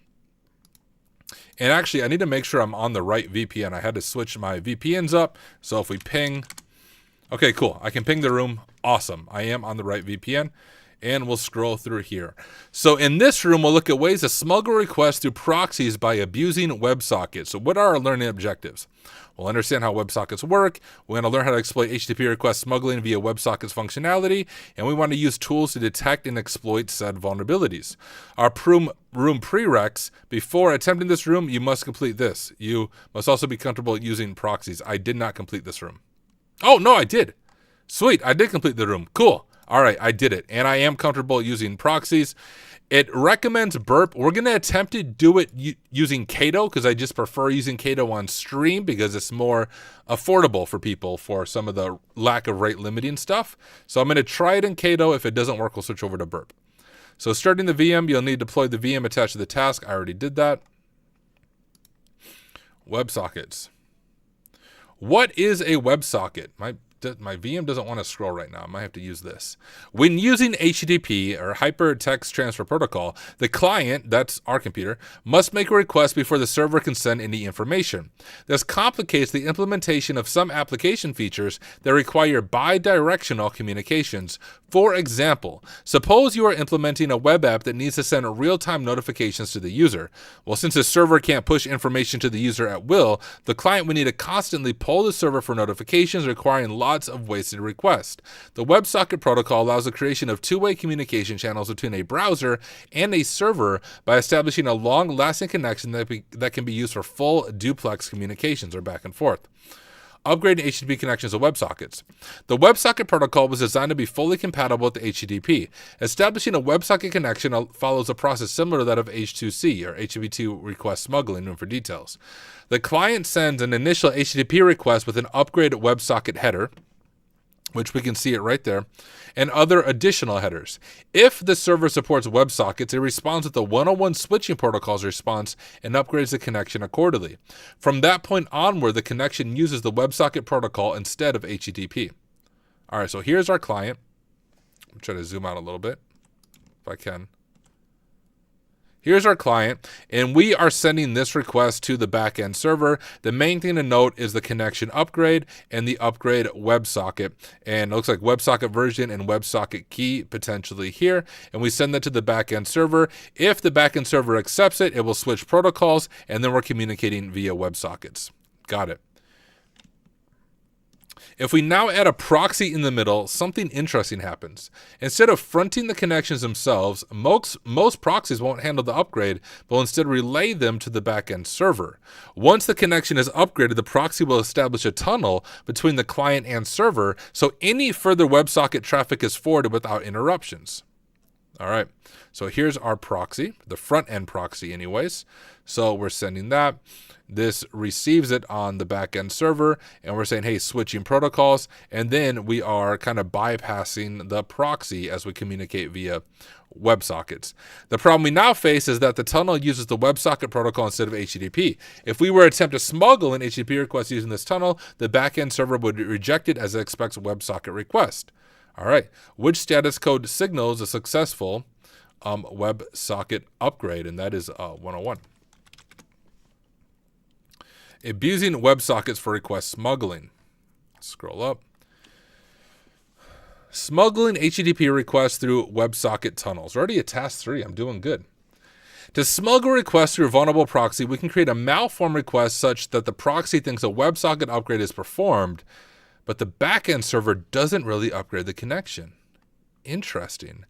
And actually, I need to make sure I'm on the right VPN. I had to switch my VPNs up. So if we ping, okay, cool. I can ping the room. Awesome. I am on the right VPN. And we'll scroll through here. So in this room, we'll look at ways to smuggle requests through proxies by abusing WebSockets. So what are our learning objectives? We'll understand how WebSockets work. We're going to learn how to exploit HTTP request smuggling via WebSockets functionality. And we want to use tools to detect and exploit said vulnerabilities. Our room prereqs: before attempting this room, you must complete this. You must also be comfortable using proxies. I did not complete this room. Oh, no, I did. Sweet, I did complete the room. Cool. All right, I did it, and I am comfortable using proxies. It recommends Burp. We're going to attempt to do it using Cato because I just prefer using Cato on stream because it's more affordable for people for some of the lack of rate limiting stuff. So I'm going to try it in Cato. If it doesn't work, we'll switch over to Burp. So starting the VM, you'll need to deploy the VM attached to the task. I already did that. WebSockets. What is a WebSocket? My my VM doesn't want to scroll right now. I might have to use this. When using HTTP or Hypertext Transfer Protocol, the client, that's our computer, must make a request before the server can send any information. This complicates the implementation of some application features that require bidirectional communications. For example, suppose you are implementing a web app that needs to send real-time notifications to the user. Well, since the server can't push information to the user at will, the client would need to constantly poll the server for notifications, requiring lots of wasted requests. The WebSocket protocol allows the creation of two-way communication channels between a browser and a server by establishing a long-lasting connection that can be used for full duplex communications or back and forth. Upgrading HTTP connections to WebSockets. The WebSocket protocol was designed to be fully compatible with HTTP. Establishing a WebSocket connection follows a process similar to that of H2C, or HTTP2 request smuggling, known for details. The client sends an initial HTTP request with an upgraded WebSocket header, which we can see it right there, and other additional headers. If the server supports WebSockets, it responds with the 101 switching protocol's response and upgrades the connection accordingly. From that point onward, the connection uses the WebSocket protocol instead of HTTP. All right, so here's our client. I'm trying to zoom out a little bit, if I can. Here's our client, and we are sending this request to the backend server. The main thing to note is the connection upgrade and the upgrade WebSocket. And it looks like WebSocket version and WebSocket key potentially here. And we send that to the backend server. If the backend server accepts it, it will switch protocols, and then we're communicating via WebSockets. Got it. If we now add a proxy in the middle, something interesting happens. Instead of fronting the connections themselves, most proxies won't handle the upgrade, but will instead relay them to the backend server. Once the connection is upgraded, the proxy will establish a tunnel between the client and server, so any further WebSocket traffic is forwarded without interruptions. All right, so here's our proxy, the front end proxy anyways. So we're sending that. This receives it on the backend server, and we're saying, hey, switching protocols, and then we are kind of bypassing the proxy as we communicate via WebSockets. The problem we now face is that the tunnel uses the WebSocket protocol instead of HTTP. If we were to attempt to smuggle an HTTP request using this tunnel, the backend server would reject it as it expects a WebSocket request. All right, which status code signals a successful WebSocket upgrade? And that is 101. Abusing WebSockets for request smuggling. Scroll up. Smuggling HTTP requests through WebSocket tunnels. We're already at task 3. I'm doing good. To smuggle requests through a vulnerable proxy, we can create a malformed request such that the proxy thinks a WebSocket upgrade is performed, but the backend server doesn't really upgrade the connection. Interesting.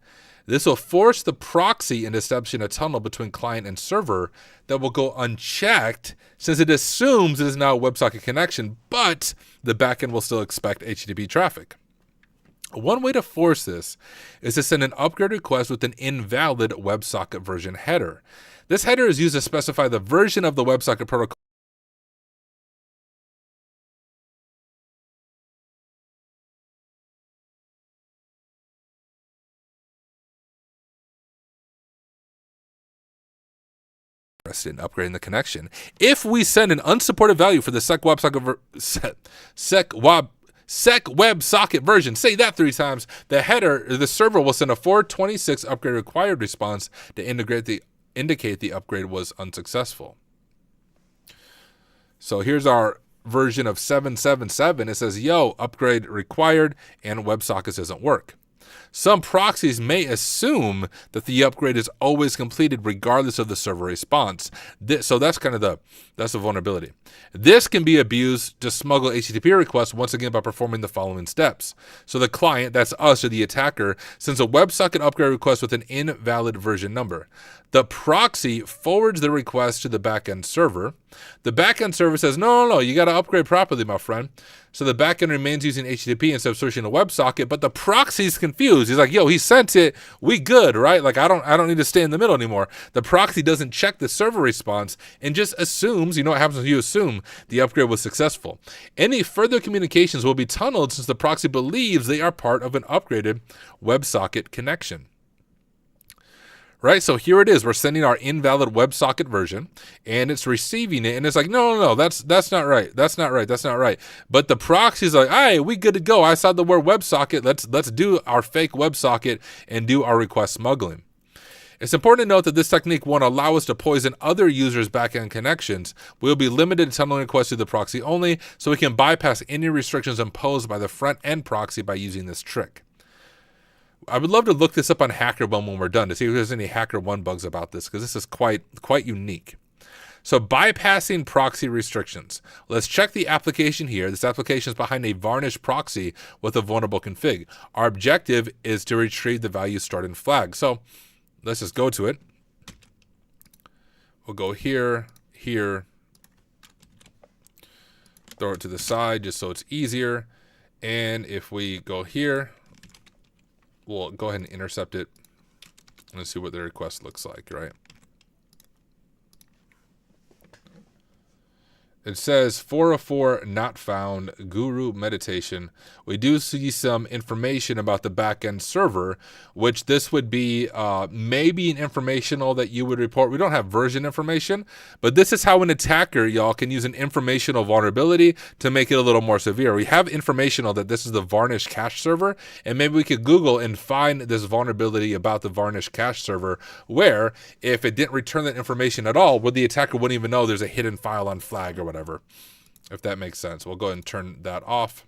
This will force the proxy into establishing a tunnel between client and server that will go unchecked since it assumes it is now a WebSocket connection, but the backend will still expect HTTP traffic. One way to force this is to send an upgrade request with an invalid WebSocket version header. This header is used to specify the version of the WebSocket protocol in upgrading the connection. If we send an unsupported value for the SEC WebSocket version, say that 3 times, the server will send a 426 upgrade required response to indicate the upgrade was unsuccessful. So here's our version of 777. It says, yo, upgrade required, and WebSockets doesn't work. Some proxies may assume that the upgrade is always completed regardless of the server response. So that's kind of the vulnerability. This can be abused to smuggle HTTP requests once again by performing the following steps. So the client, that's us or the attacker, sends a WebSocket upgrade request with an invalid version number. The proxy forwards the request to the backend server. The backend server says, no, you got to upgrade properly, my friend. So the backend remains using HTTP instead of searching a WebSocket, but the proxy's confused. He's like, yo, he sent it. We good, right? Like, I don't need to stay in the middle anymore. The proxy doesn't check the server response and just assumes, you know what happens when you assume the upgrade was successful. Any further communications will be tunneled since the proxy believes they are part of an upgraded WebSocket connection. right? So here it is. We're sending our invalid WebSocket version, and it's receiving it, and it's like, no, that's not right. That's not right. That's not right. But the proxy's like, hey, we good to go. I saw the word WebSocket. Let's do our fake WebSocket and do our request smuggling. It's important to note that this technique won't allow us to poison other users' backend connections. We'll be limited to tunneling requests to the proxy only, so we can bypass any restrictions imposed by the front-end proxy by using this trick. I would love to look this up on HackerOne when we're done to see if there's any HackerOne bugs about this, because this is quite unique. So bypassing proxy restrictions. Let's check the application here. This application is behind a varnish proxy with a vulnerable config. Our objective is to retrieve the value stored in flag. So let's just go to it. We'll go here, here, throw it to the side just so it's easier. And if we go here, we'll go ahead and intercept it and see what the request looks like, right? It says 404 not found, Guru meditation. We do see some information about the backend server, which this would be maybe an informational that you would report. We don't have version information, but this is how an attacker, y'all, can use an informational vulnerability to make it a little more severe. We have informational that this is the Varnish cache server, and maybe we could Google and find this vulnerability about the Varnish cache server, where if it didn't return that information at all, where the attacker wouldn't even know there's a hidden file on flag or whatever, if that makes sense. We'll go ahead and turn that off.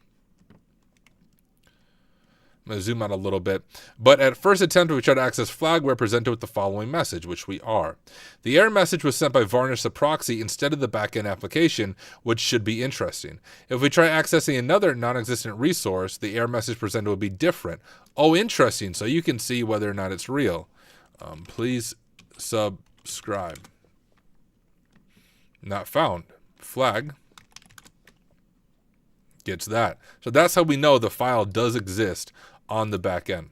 I'm going to zoom out a little bit. But at first attempt, we try to access flag, we're presented with the following message, which we are. The error message was sent by Varnish the proxy instead of the backend application, which should be interesting. If we try accessing another non-existent resource, the error message presented will be different. Oh, interesting. So you can see whether or not it's real. Please subscribe. Not found. Flag gets that. So that's how we know the file does exist on the back end.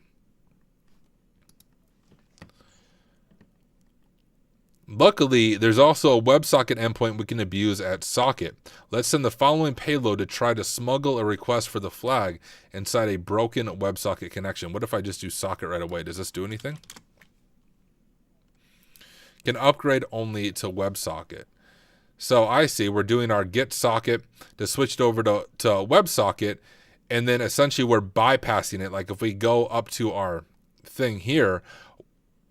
Luckily, there's also a WebSocket endpoint we can abuse at Socket. Let's send the following payload to try to smuggle a request for the flag inside a broken WebSocket connection. What if I just do socket right away? Does this do anything? Can upgrade only to WebSocket. So I see we're doing our get socket to switch it over to WebSocket, and then essentially we're bypassing it. Like if we go up to our thing here,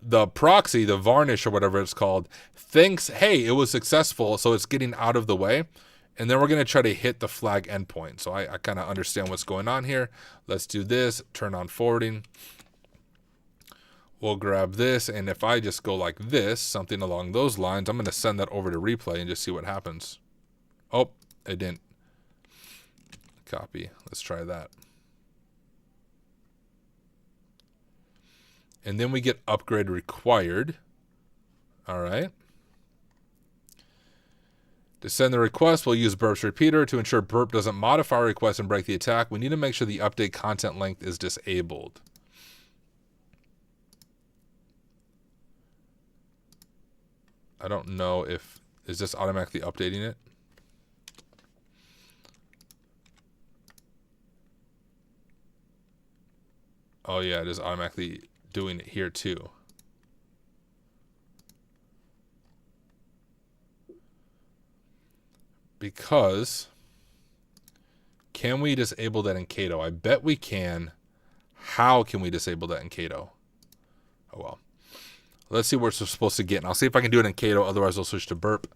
the proxy, the Varnish or whatever it's called, thinks, hey, it was successful, so it's getting out of the way. And then we're going to try to hit the flag endpoint. So I kind of understand what's going on here. Let's do this, turn on forwarding. We'll grab this, and if I just go like this, something along those lines, I'm going to send that over to replay and just see what happens. Oh, it didn't. Copy. Let's try that. And then we get upgrade required. All right. To send the request, we'll use Burp's repeater. To ensure Burp doesn't modify our request and break the attack, we need to make sure the update content length is disabled. I don't know if, is this automatically updating it? Oh yeah, it is automatically doing it here too. Because, can we disable that in Cato? I bet we can. How can we disable that in Cato? Oh well. Let's see what we're supposed to get. And I'll see if I can do it in Cato. Otherwise, I'll switch to Burp.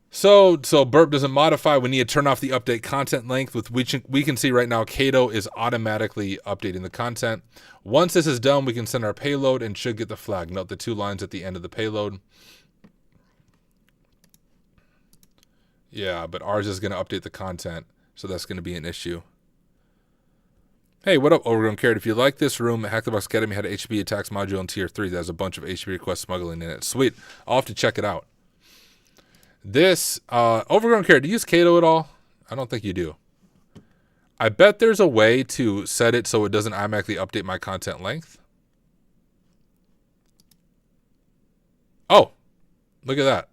So Burp doesn't modify. We need to turn off the update content length, with which we can see right now Cato is automatically updating the content. Once this is done, we can send our payload and should get the flag. Note the 2 lines at the end of the payload. Yeah, but ours is going to update the content, so that's going to be an issue. Hey, what up, Overgrown Carrot? If you like this room, Hack the Box Academy had an HTTP attacks module in tier 3 that has a bunch of HTTP request smuggling in it. Sweet. I'll have to check it out. This, Overgrown Carrot, do you use Cato at all? I don't think you do. I bet there's a way to set it so it doesn't automatically update my content length. Oh, look at that.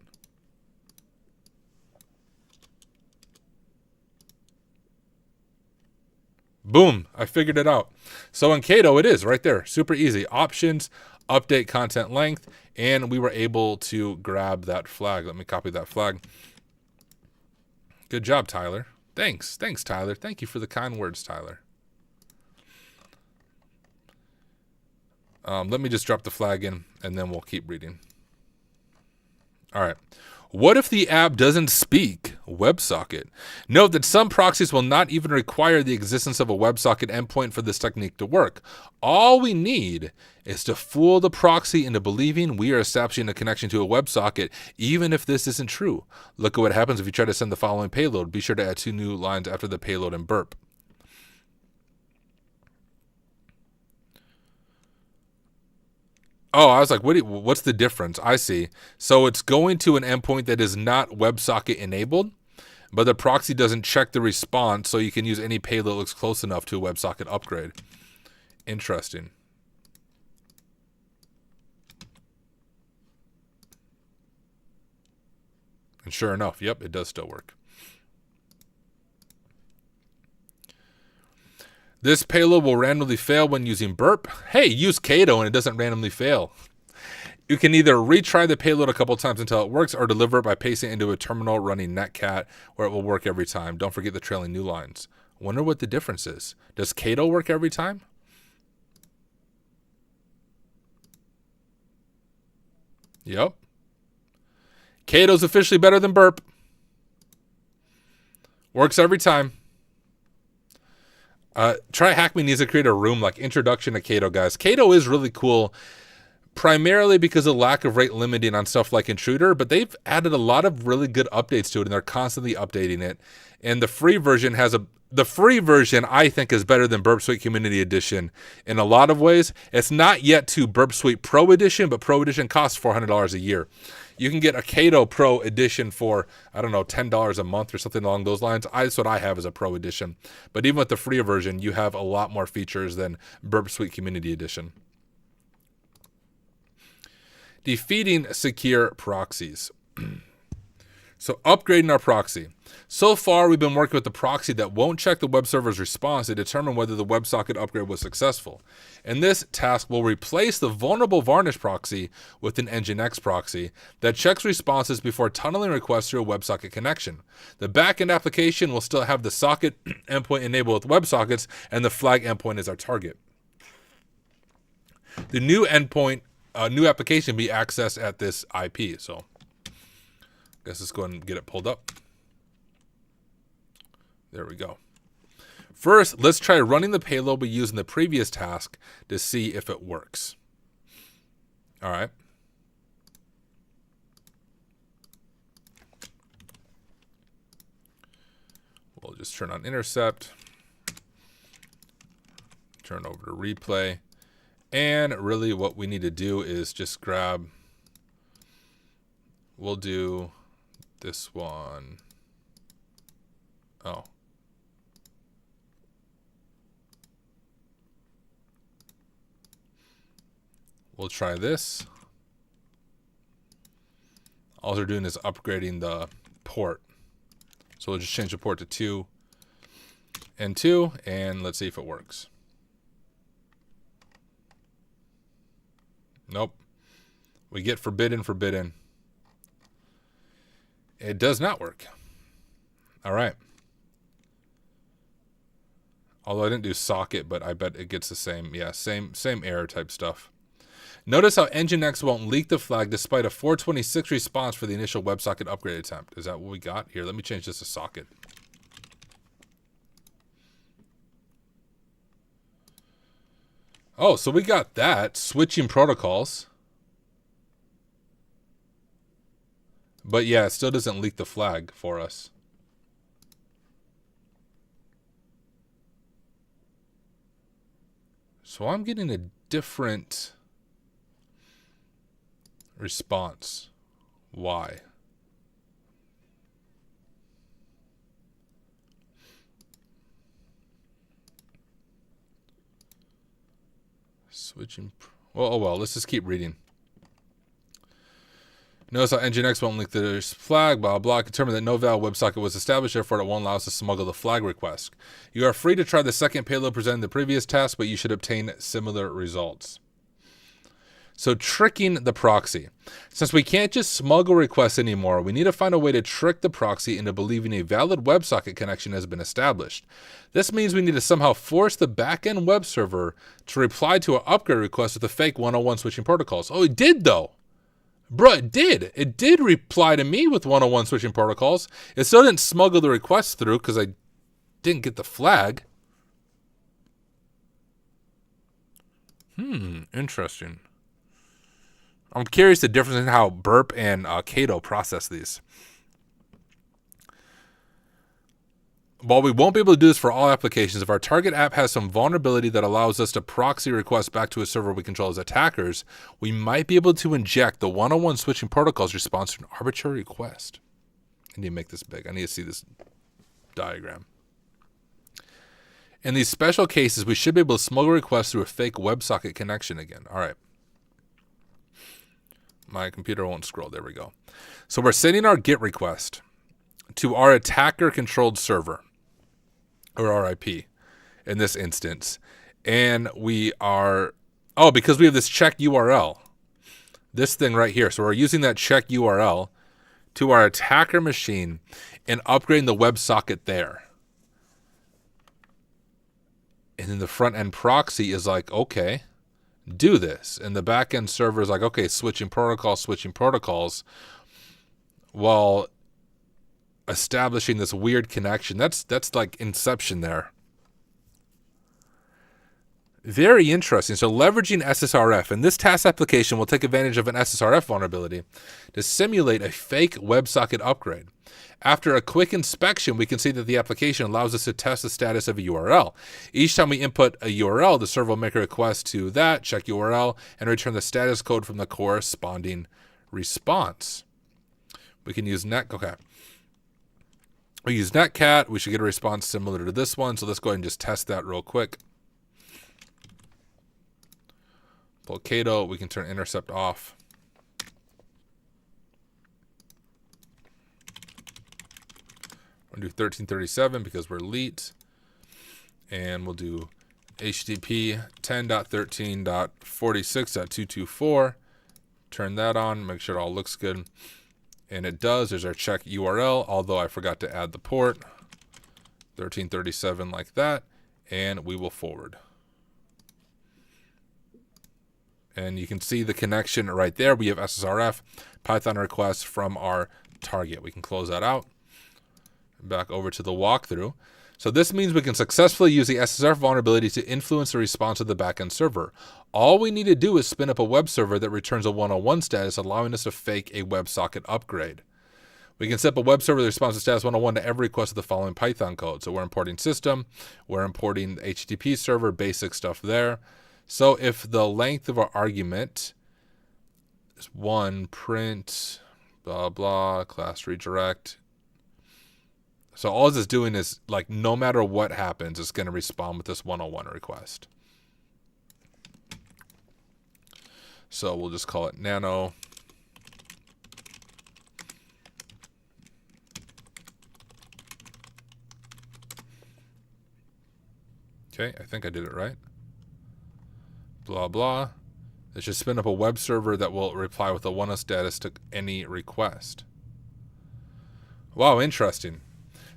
Boom, I figured it out. So in Kato, it is right there. Super easy. Options, update content length, and we were able to grab that flag. Let me copy that flag. Good job, Tyler. Thanks, Tyler. Thank you for the kind words, Tyler. Let me just drop the flag in, and then we'll keep reading. All right. What if the app doesn't speak WebSocket? Note that some proxies will not even require the existence of a WebSocket endpoint for this technique to work. All we need is to fool the proxy into believing we are establishing a connection to a WebSocket, even if this isn't true. Look at what happens if you try to send the following payload. Be sure to add 2 new lines after the payload and burp. Oh, I was like, what's the difference? I see. So it's going to an endpoint that is not WebSocket enabled, but the proxy doesn't check the response, so you can use any payload that looks close enough to a WebSocket upgrade. Interesting. And sure enough, yep, it does still work. This payload will randomly fail when using burp. Hey, use Kato and it doesn't randomly fail. You can either retry the payload a couple times until it works or deliver it by pasting it into a terminal running netcat where it will work every time. Don't forget the trailing new lines. Wonder what the difference is. Does Kato work every time? Yep. Kato's officially better than burp. Works every time. Try Hack Me needs to create a room like introduction to Kato, guys. Kato is really cool, primarily because of lack of rate limiting on stuff like Intruder, but they've added a lot of really good updates to it, and they're constantly updating it. And the free version I think is better than Burp Suite Community Edition in a lot of ways. It's not yet to Burp Suite Pro Edition, but Pro Edition costs $400 a year. You can get a Kato Pro Edition for, I don't know, $10 a month or something along those lines. That's what I have as a Pro Edition. But even with the free version, you have a lot more features than Burp Suite Community Edition. Defeating secure proxies. So upgrading our proxy. So far, we've been working with the proxy that won't check the web server's response to determine whether the WebSocket upgrade was successful. And this task will replace the vulnerable Varnish proxy with an Nginx proxy that checks responses before tunneling requests through a WebSocket connection. The backend application will still have the socket endpoint enabled with WebSockets, and the flag endpoint is our target. The new endpoint, new application be accessed at this IP. So I guess let's go ahead and get it pulled up. There we go. First, let's try running the payload we used in the previous task to see if it works. All right. We'll just turn on intercept, turn over to replay, and really what we need to do is just grab, we'll do this one. Oh. We'll try this. All they're doing is upgrading the port. So we'll just change the port to 2 and 2, and let's see if it works. Nope. We get forbidden. It does not work. All right. Although I didn't do socket, but I bet it gets the same. Yeah, same error type stuff. Notice how Nginx won't leak the flag despite a 426 response for the initial WebSocket upgrade attempt. Is that what we got? Here, let me change this to socket. Oh, so we got that. Switching protocols. But yeah, it still doesn't leak the flag for us. So I'm getting a different response. Why? Switching. Well, oh well, let's just keep reading. Notice how Nginx won't link the flag, blah, blah. Determine that no valid WebSocket was established, therefore it won't allow us to smuggle the flag request. You are free to try the second payload presented in the previous task, but you should obtain similar results. So tricking the proxy. Since we can't just smuggle requests anymore, we need to find a way to trick the proxy into believing a valid WebSocket connection has been established. This means we need to somehow force the backend web server to reply to our upgrade request with a fake 101 switching protocols. Oh, it did though. Bruh, it did. It did reply to me with 101 switching protocols. It still didn't smuggle the request through because I didn't get the flag. Interesting. I'm curious the difference in how Burp and Kato process these. While we won't be able to do this for all applications, if our target app has some vulnerability that allows us to proxy requests back to a server we control as attackers, we might be able to inject the 101 switching protocols response to an arbitrary request. I need to make this big. I need to see this diagram. In these special cases, we should be able to smuggle requests through a fake WebSocket connection again. All right. My computer won't scroll. There we go. So we're sending our GET request to our attacker-controlled server, or RIP in this instance. And we are, because we have this check URL, this thing right here. So we're using that check URL to our attacker machine and upgrading the WebSocket there. And then the front-end proxy is like, okay, do this. And the back-end server is like, okay, switching protocols, while establishing this weird connection. That's like Inception there. Very interesting. So leveraging SSRF. And this task application will take advantage of an SSRF vulnerability to simulate a fake WebSocket upgrade. After a quick inspection, we can see that the application allows us to test the status of a URL. Each time we input a URL, the server will make a request to that check URL and return the status code from the corresponding response. We can use we use Netcat. We should get a response similar to this one. So let's go ahead and just test that real quick. Kato, we can turn intercept off. We'll do 1337 because we're elite. And we'll do HTTP 10.13.46.224. Turn that on, make sure it all looks good. And it does. There's our check URL, although I forgot to add the port. 1337 like that. And we will forward. And you can see the connection right there. We have SSRF, Python request from our target. We can close that out. Back over to the walkthrough. So this means we can successfully use the SSRF vulnerability to influence the response of the backend server. All we need to do is spin up a web server that returns a 101 status, allowing us to fake a WebSocket upgrade. We can set up a web server that responds to status 101 to every request of the following Python code. So we're importing system, we're importing the HTTP server, basic stuff there. So if the length of our argument is 1 print, blah, blah, class redirect. So all this is doing is, like, no matter what happens, it's going to respond with this 101 request. So we'll just call it nano. Okay, I think I did it right. Blah, blah. It should spin up a web server that will reply with a 101 status to any request. Wow, interesting.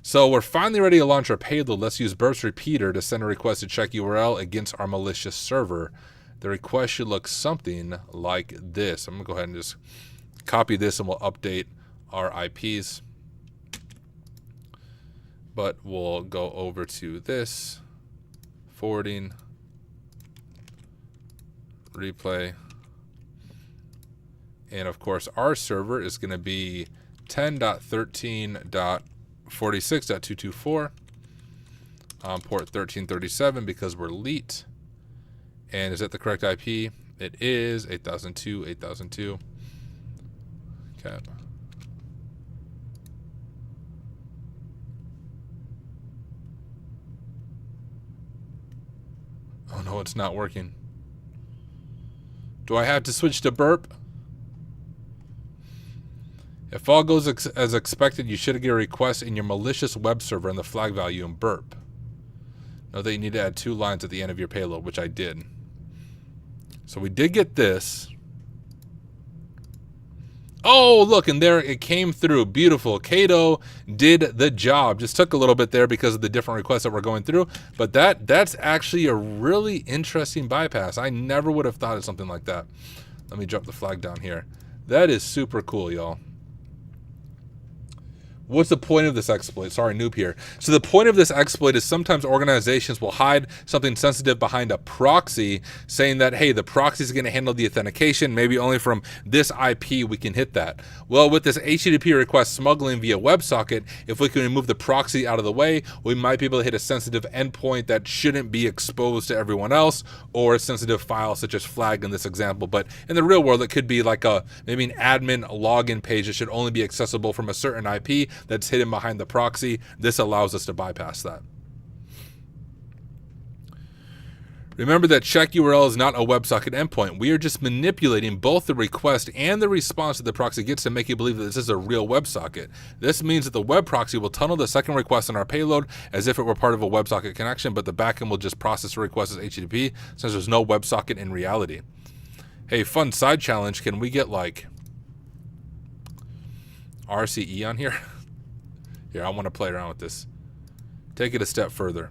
So we're finally ready to launch our payload. Let's use Burp's repeater to send a request to check URL against our malicious server. The request should look something like this. I'm going to go ahead and just copy this and we'll update our IPs. But we'll go over to this, forwarding, replay. And of course, our server is going to be 10.13.46.224 on port 1337 because we're elite. And is that the correct IP? It is 8002, 8002. Okay. Oh no, it's not working. Do I have to switch to Burp? If all goes as expected, you should get a request in your malicious web server and the flag value in burp. Know that you need to add 2 lines at the end of your payload, which I did. So we did get this. Oh, look, and there it came through. Beautiful. Kato did the job. Just took a little bit there because of the different requests that we're going through. But that's actually a really interesting bypass. I never would have thought of something like that. Let me drop the flag down here. That is super cool, y'all. What's the point of this exploit? Sorry, noob here. So the point of this exploit is sometimes organizations will hide something sensitive behind a proxy, saying that, hey, the proxy is going to handle the authentication. Maybe only from this IP we can hit that. Well, with this HTTP request smuggling via WebSocket, if we can remove the proxy out of the way, we might be able to hit a sensitive endpoint that shouldn't be exposed to everyone else, or a sensitive file such as flag in this example. But in the real world, it could be like maybe an admin login page that should only be accessible from a certain IP that's hidden behind the proxy. This allows us to bypass that. Remember that check URL is not a WebSocket endpoint. We are just manipulating both the request and the response that the proxy gets to make you believe that this is a real WebSocket. This means that the web proxy will tunnel the second request on our payload as if it were part of a WebSocket connection, but the backend will just process the request as HTTP since there's no WebSocket in reality. Hey, fun side challenge. Can we get like RCE on here? Here, I want to play around with this. Take it a step further.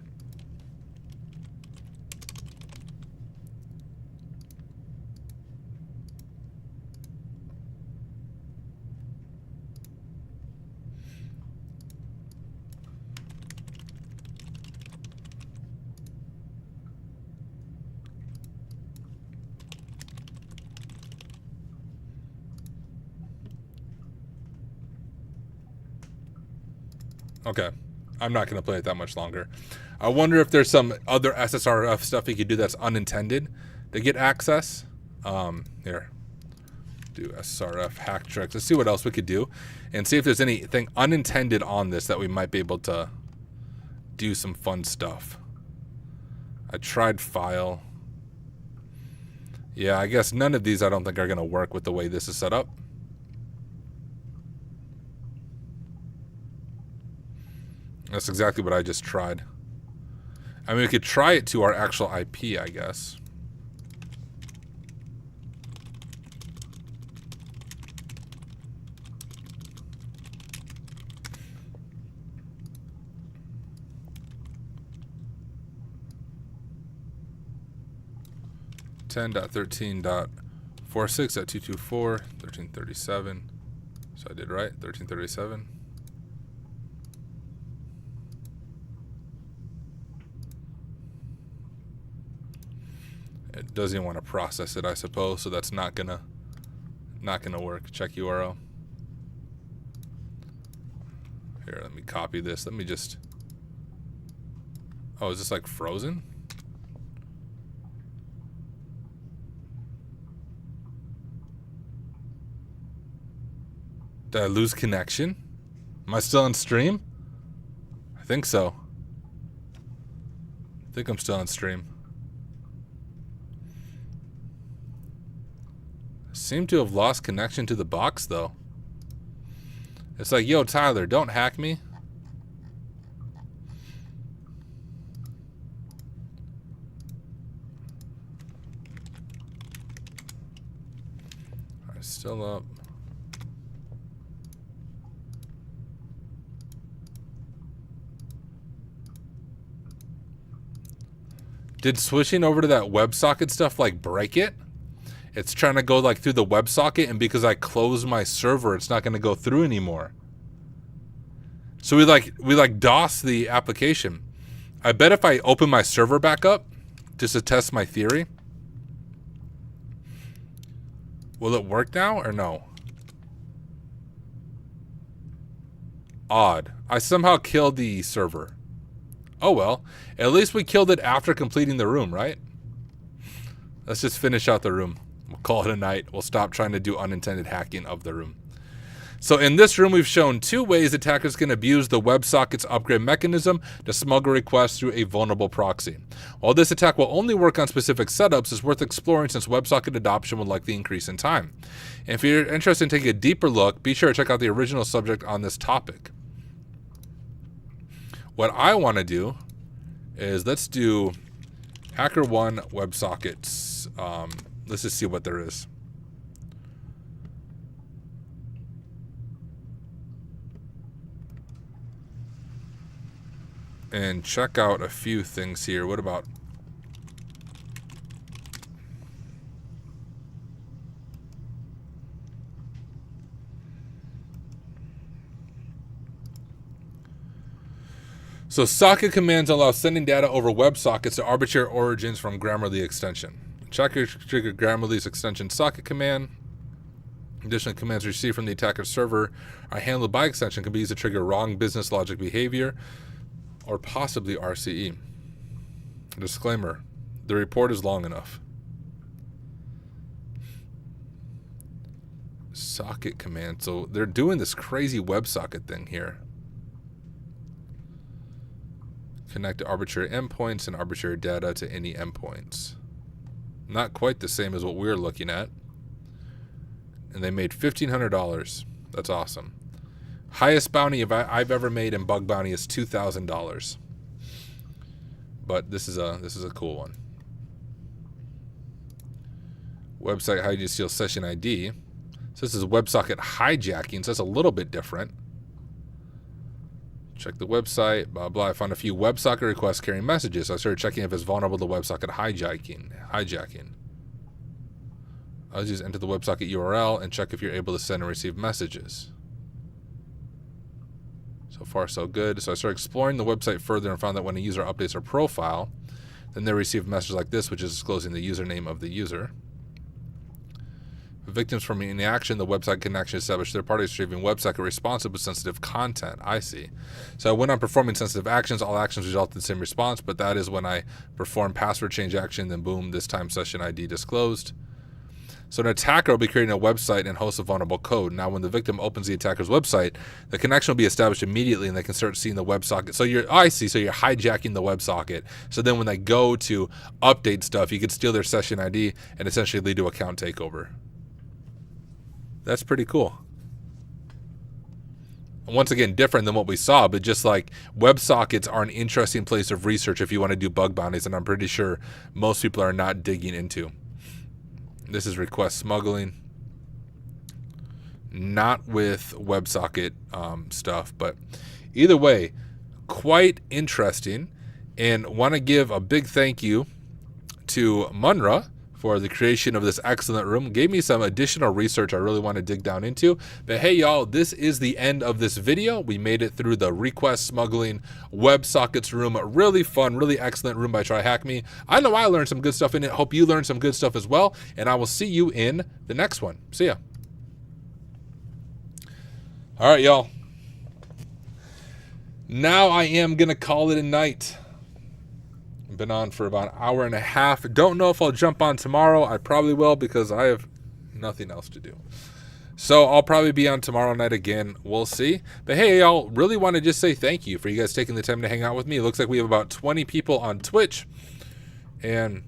Okay, I'm not going to play it that much longer. I wonder if there's some other SSRF stuff you could do that's unintended to get access. Here, do SSRF hack tricks. Let's see what else we could do and see if there's anything unintended on this that we might be able to do some fun stuff. I tried file. Yeah, I guess none of these I don't think are going to work with the way this is set up. That's exactly what I just tried. I mean, we could try it to our actual IP, I guess. .13.46.224.1337. So I did right, 1337. It doesn't even want to process it, I suppose, so that's not gonna work. Check URL. Here, let me copy this. Let me just. Oh, is this like frozen? Did I lose connection? Am I still on stream? I think so. I think I'm still on stream. Seem to have lost connection to the box though. It's like, yo, Tyler, don't hack me. Alright, still up. Did switching over to that WebSocket stuff like break it? It's trying to go like through the WebSocket, and because I closed my server, it's not going to go through anymore. So we like DOS the application. I bet if I open my server back up just to test my theory, will it work now or no? Odd. I somehow killed the server. Oh well, at least we killed it after completing the room, right? Let's just finish out the room. We'll call it a night. We'll stop trying to do unintended hacking of the room. So in this room, we've shown 2 ways attackers can abuse the WebSockets upgrade mechanism to smuggle requests through a vulnerable proxy. While this attack will only work on specific setups, it's worth exploring since WebSocket adoption will likely increase in time. And if you're interested in taking a deeper look, be sure to check out the original subject on this topic. What I want to do is let's do HackerOne WebSockets. Let's just see what there is. And check out a few things here. What about... So socket commands allow sending data over WebSockets to arbitrary origins from Grammarly extension. Checker trigger Grammarly's extension socket command. Additional commands received from the attacker server are handled by extension can be used to trigger wrong business logic behavior or possibly RCE. Disclaimer, the report is long enough. Socket command. So they're doing this crazy WebSocket thing here. Connect arbitrary endpoints and arbitrary data to any endpoints. Not quite the same as what we're looking at. And they made $1,500. That's awesome. Highest bounty I've ever made in bug bounty is $2,000. But this is a cool one. Website how you steal session ID. So this is WebSocket hijacking, so that's a little bit different. Check the website, blah blah. I found a few WebSocket requests carrying messages. So I started checking if it's vulnerable to WebSocket hijacking. I'll just enter the WebSocket URL and check if you're able to send and receive messages. So far, so good. So I started exploring the website further and found that when a user updates their profile, then they receive a message like this, which is disclosing the username of the user. For victims from inaction, the website can actually establish third parties retrieving WebSocket responsive with sensitive content. I see. So when I'm performing sensitive actions, all actions result in the same response, but that is when I perform password change action, then boom, this time session ID disclosed. So an attacker will be creating a website and host a vulnerable code. Now, when the victim opens the attacker's website, the connection will be established immediately, and they can start seeing the WebSocket. So you're hijacking the WebSocket. So then when they go to update stuff, you could steal their session ID and essentially lead to account takeover. That's pretty cool. And once again, different than what we saw, but just like WebSockets are an interesting place of research if you want to do bug bounties, and I'm pretty sure most people are not digging into. This is request smuggling. Not with WebSocket stuff, but either way, quite interesting. And want to give a big thank you to Munra for the creation of this excellent room. Gave me some additional research I really want to dig down into. But hey, y'all, this is the end of this video. We made it through the request smuggling WebSockets room. A really fun, really excellent room by TryHackMe. I know I learned some good stuff in it. Hope you learned some good stuff as well. And I will see you in the next one. See ya. All right, y'all. Now I am going to call it a night. Been on for about an hour and a half. Don't know if I'll jump on tomorrow. I probably will because I have nothing else to do. So I'll probably be on tomorrow night again. We'll see. But hey, y'all, really want to just say thank you for you guys taking the time to hang out with me. It looks like we have about 20 people on Twitch and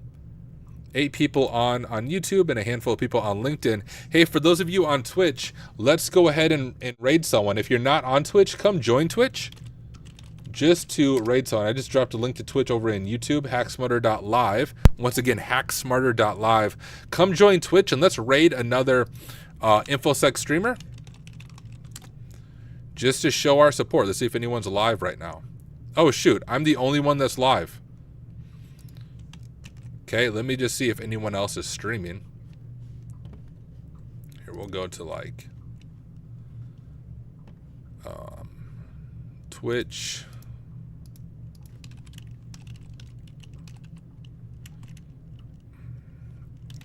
8 people on YouTube and a handful of people on LinkedIn. Hey, for those of you on Twitch, let's go ahead and raid someone. If you're not on Twitch, come join Twitch. Just to raid someone. I just dropped a link to Twitch over in YouTube, hacksmarter.live. Once again, hacksmarter.live. Come join Twitch and let's raid another InfoSec streamer. Just to show our support. Let's see if anyone's live right now. Oh, shoot. I'm the only one that's live. Okay, let me just see if anyone else is streaming. Here, we'll go to like Twitch.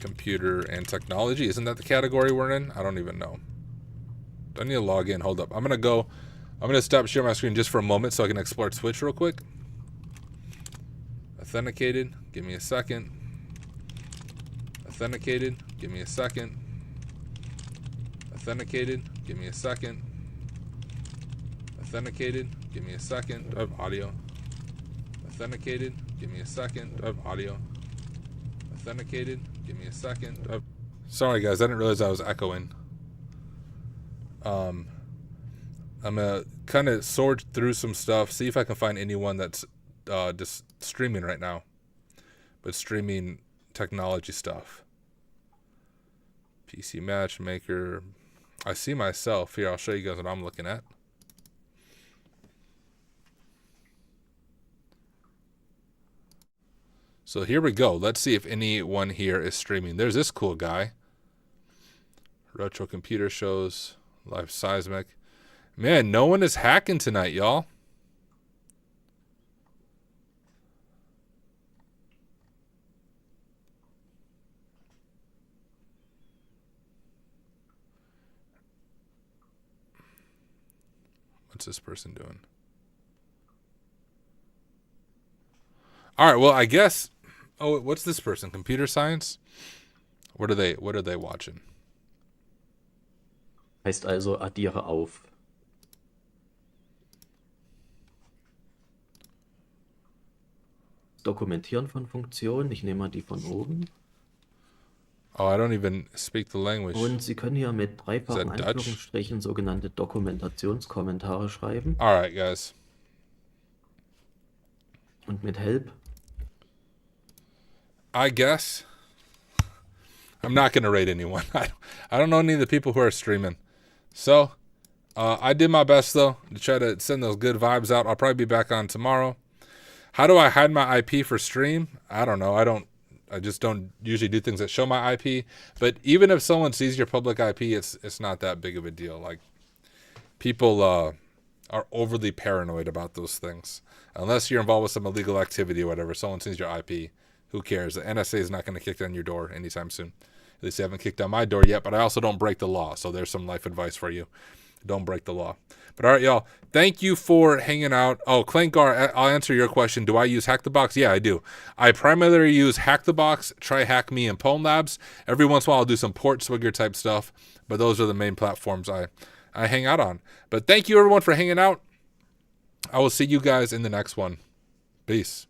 Computer and technology. Isn't that the category we're in? I don't even know. Do I need to log in? Hold up. I'm going to stop sharing my screen just for a moment so I can explore Twitch real quick. Authenticated. Give me a second. Authenticated. Give me a second. Authenticated. Give me a second. Authenticated. Give me a second. Audio. Authenticated. Give me a second. Audio. Authenticated. Give me a second. Sorry guys, I didn't realize I was echoing. I'm gonna kind of sort through some stuff, see if I can find anyone that's just streaming right now, but streaming technology stuff. PC Matchmaker. I see myself here. I'll show you guys what I'm looking at. So here we go. Let's see if anyone here is streaming. There's this cool guy. Retro computer shows. Live seismic. Man, no one is hacking tonight, y'all. What's this person doing? All right, well, I guess. Oh, what's this person? Computer science? What are they watching? Heißt also, addiere auf. Dokumentieren von Funktionen. Ich nehme mal die von oben. Oh, I don't even speak the language. Und Sie können hier mit dreifachen Is that Dutch? Anführungsstrichen sogenannte Dokumentationskommentare schreiben. All right, guys. Und mit Help. I guess. I'm not going to rate anyone. I don't know any of the people who are streaming. So, I did my best, though, to try to send those good vibes out. I'll probably be back on tomorrow. How do I hide my IP for stream? I don't know. I just don't usually do things that show my IP. But even if someone sees your public IP, it's not that big of a deal. Like, people are overly paranoid about those things. Unless you're involved with some illegal activity or whatever, someone sees your IP, who cares? The NSA is not going to kick down your door anytime soon. At least they haven't kicked down my door yet, but I also don't break the law. So there's some life advice for you. Don't break the law. But all right, y'all. Thank you for hanging out. Oh, Clankgar, I'll answer your question. Do I use Hack the Box? Yeah, I do. I primarily use Hack the Box, Try Hack Me, and Pwn Labs. Every once in a while, I'll do some Port Swigger type stuff. But those are the main platforms I hang out on. But thank you, everyone, for hanging out. I will see you guys in the next one. Peace.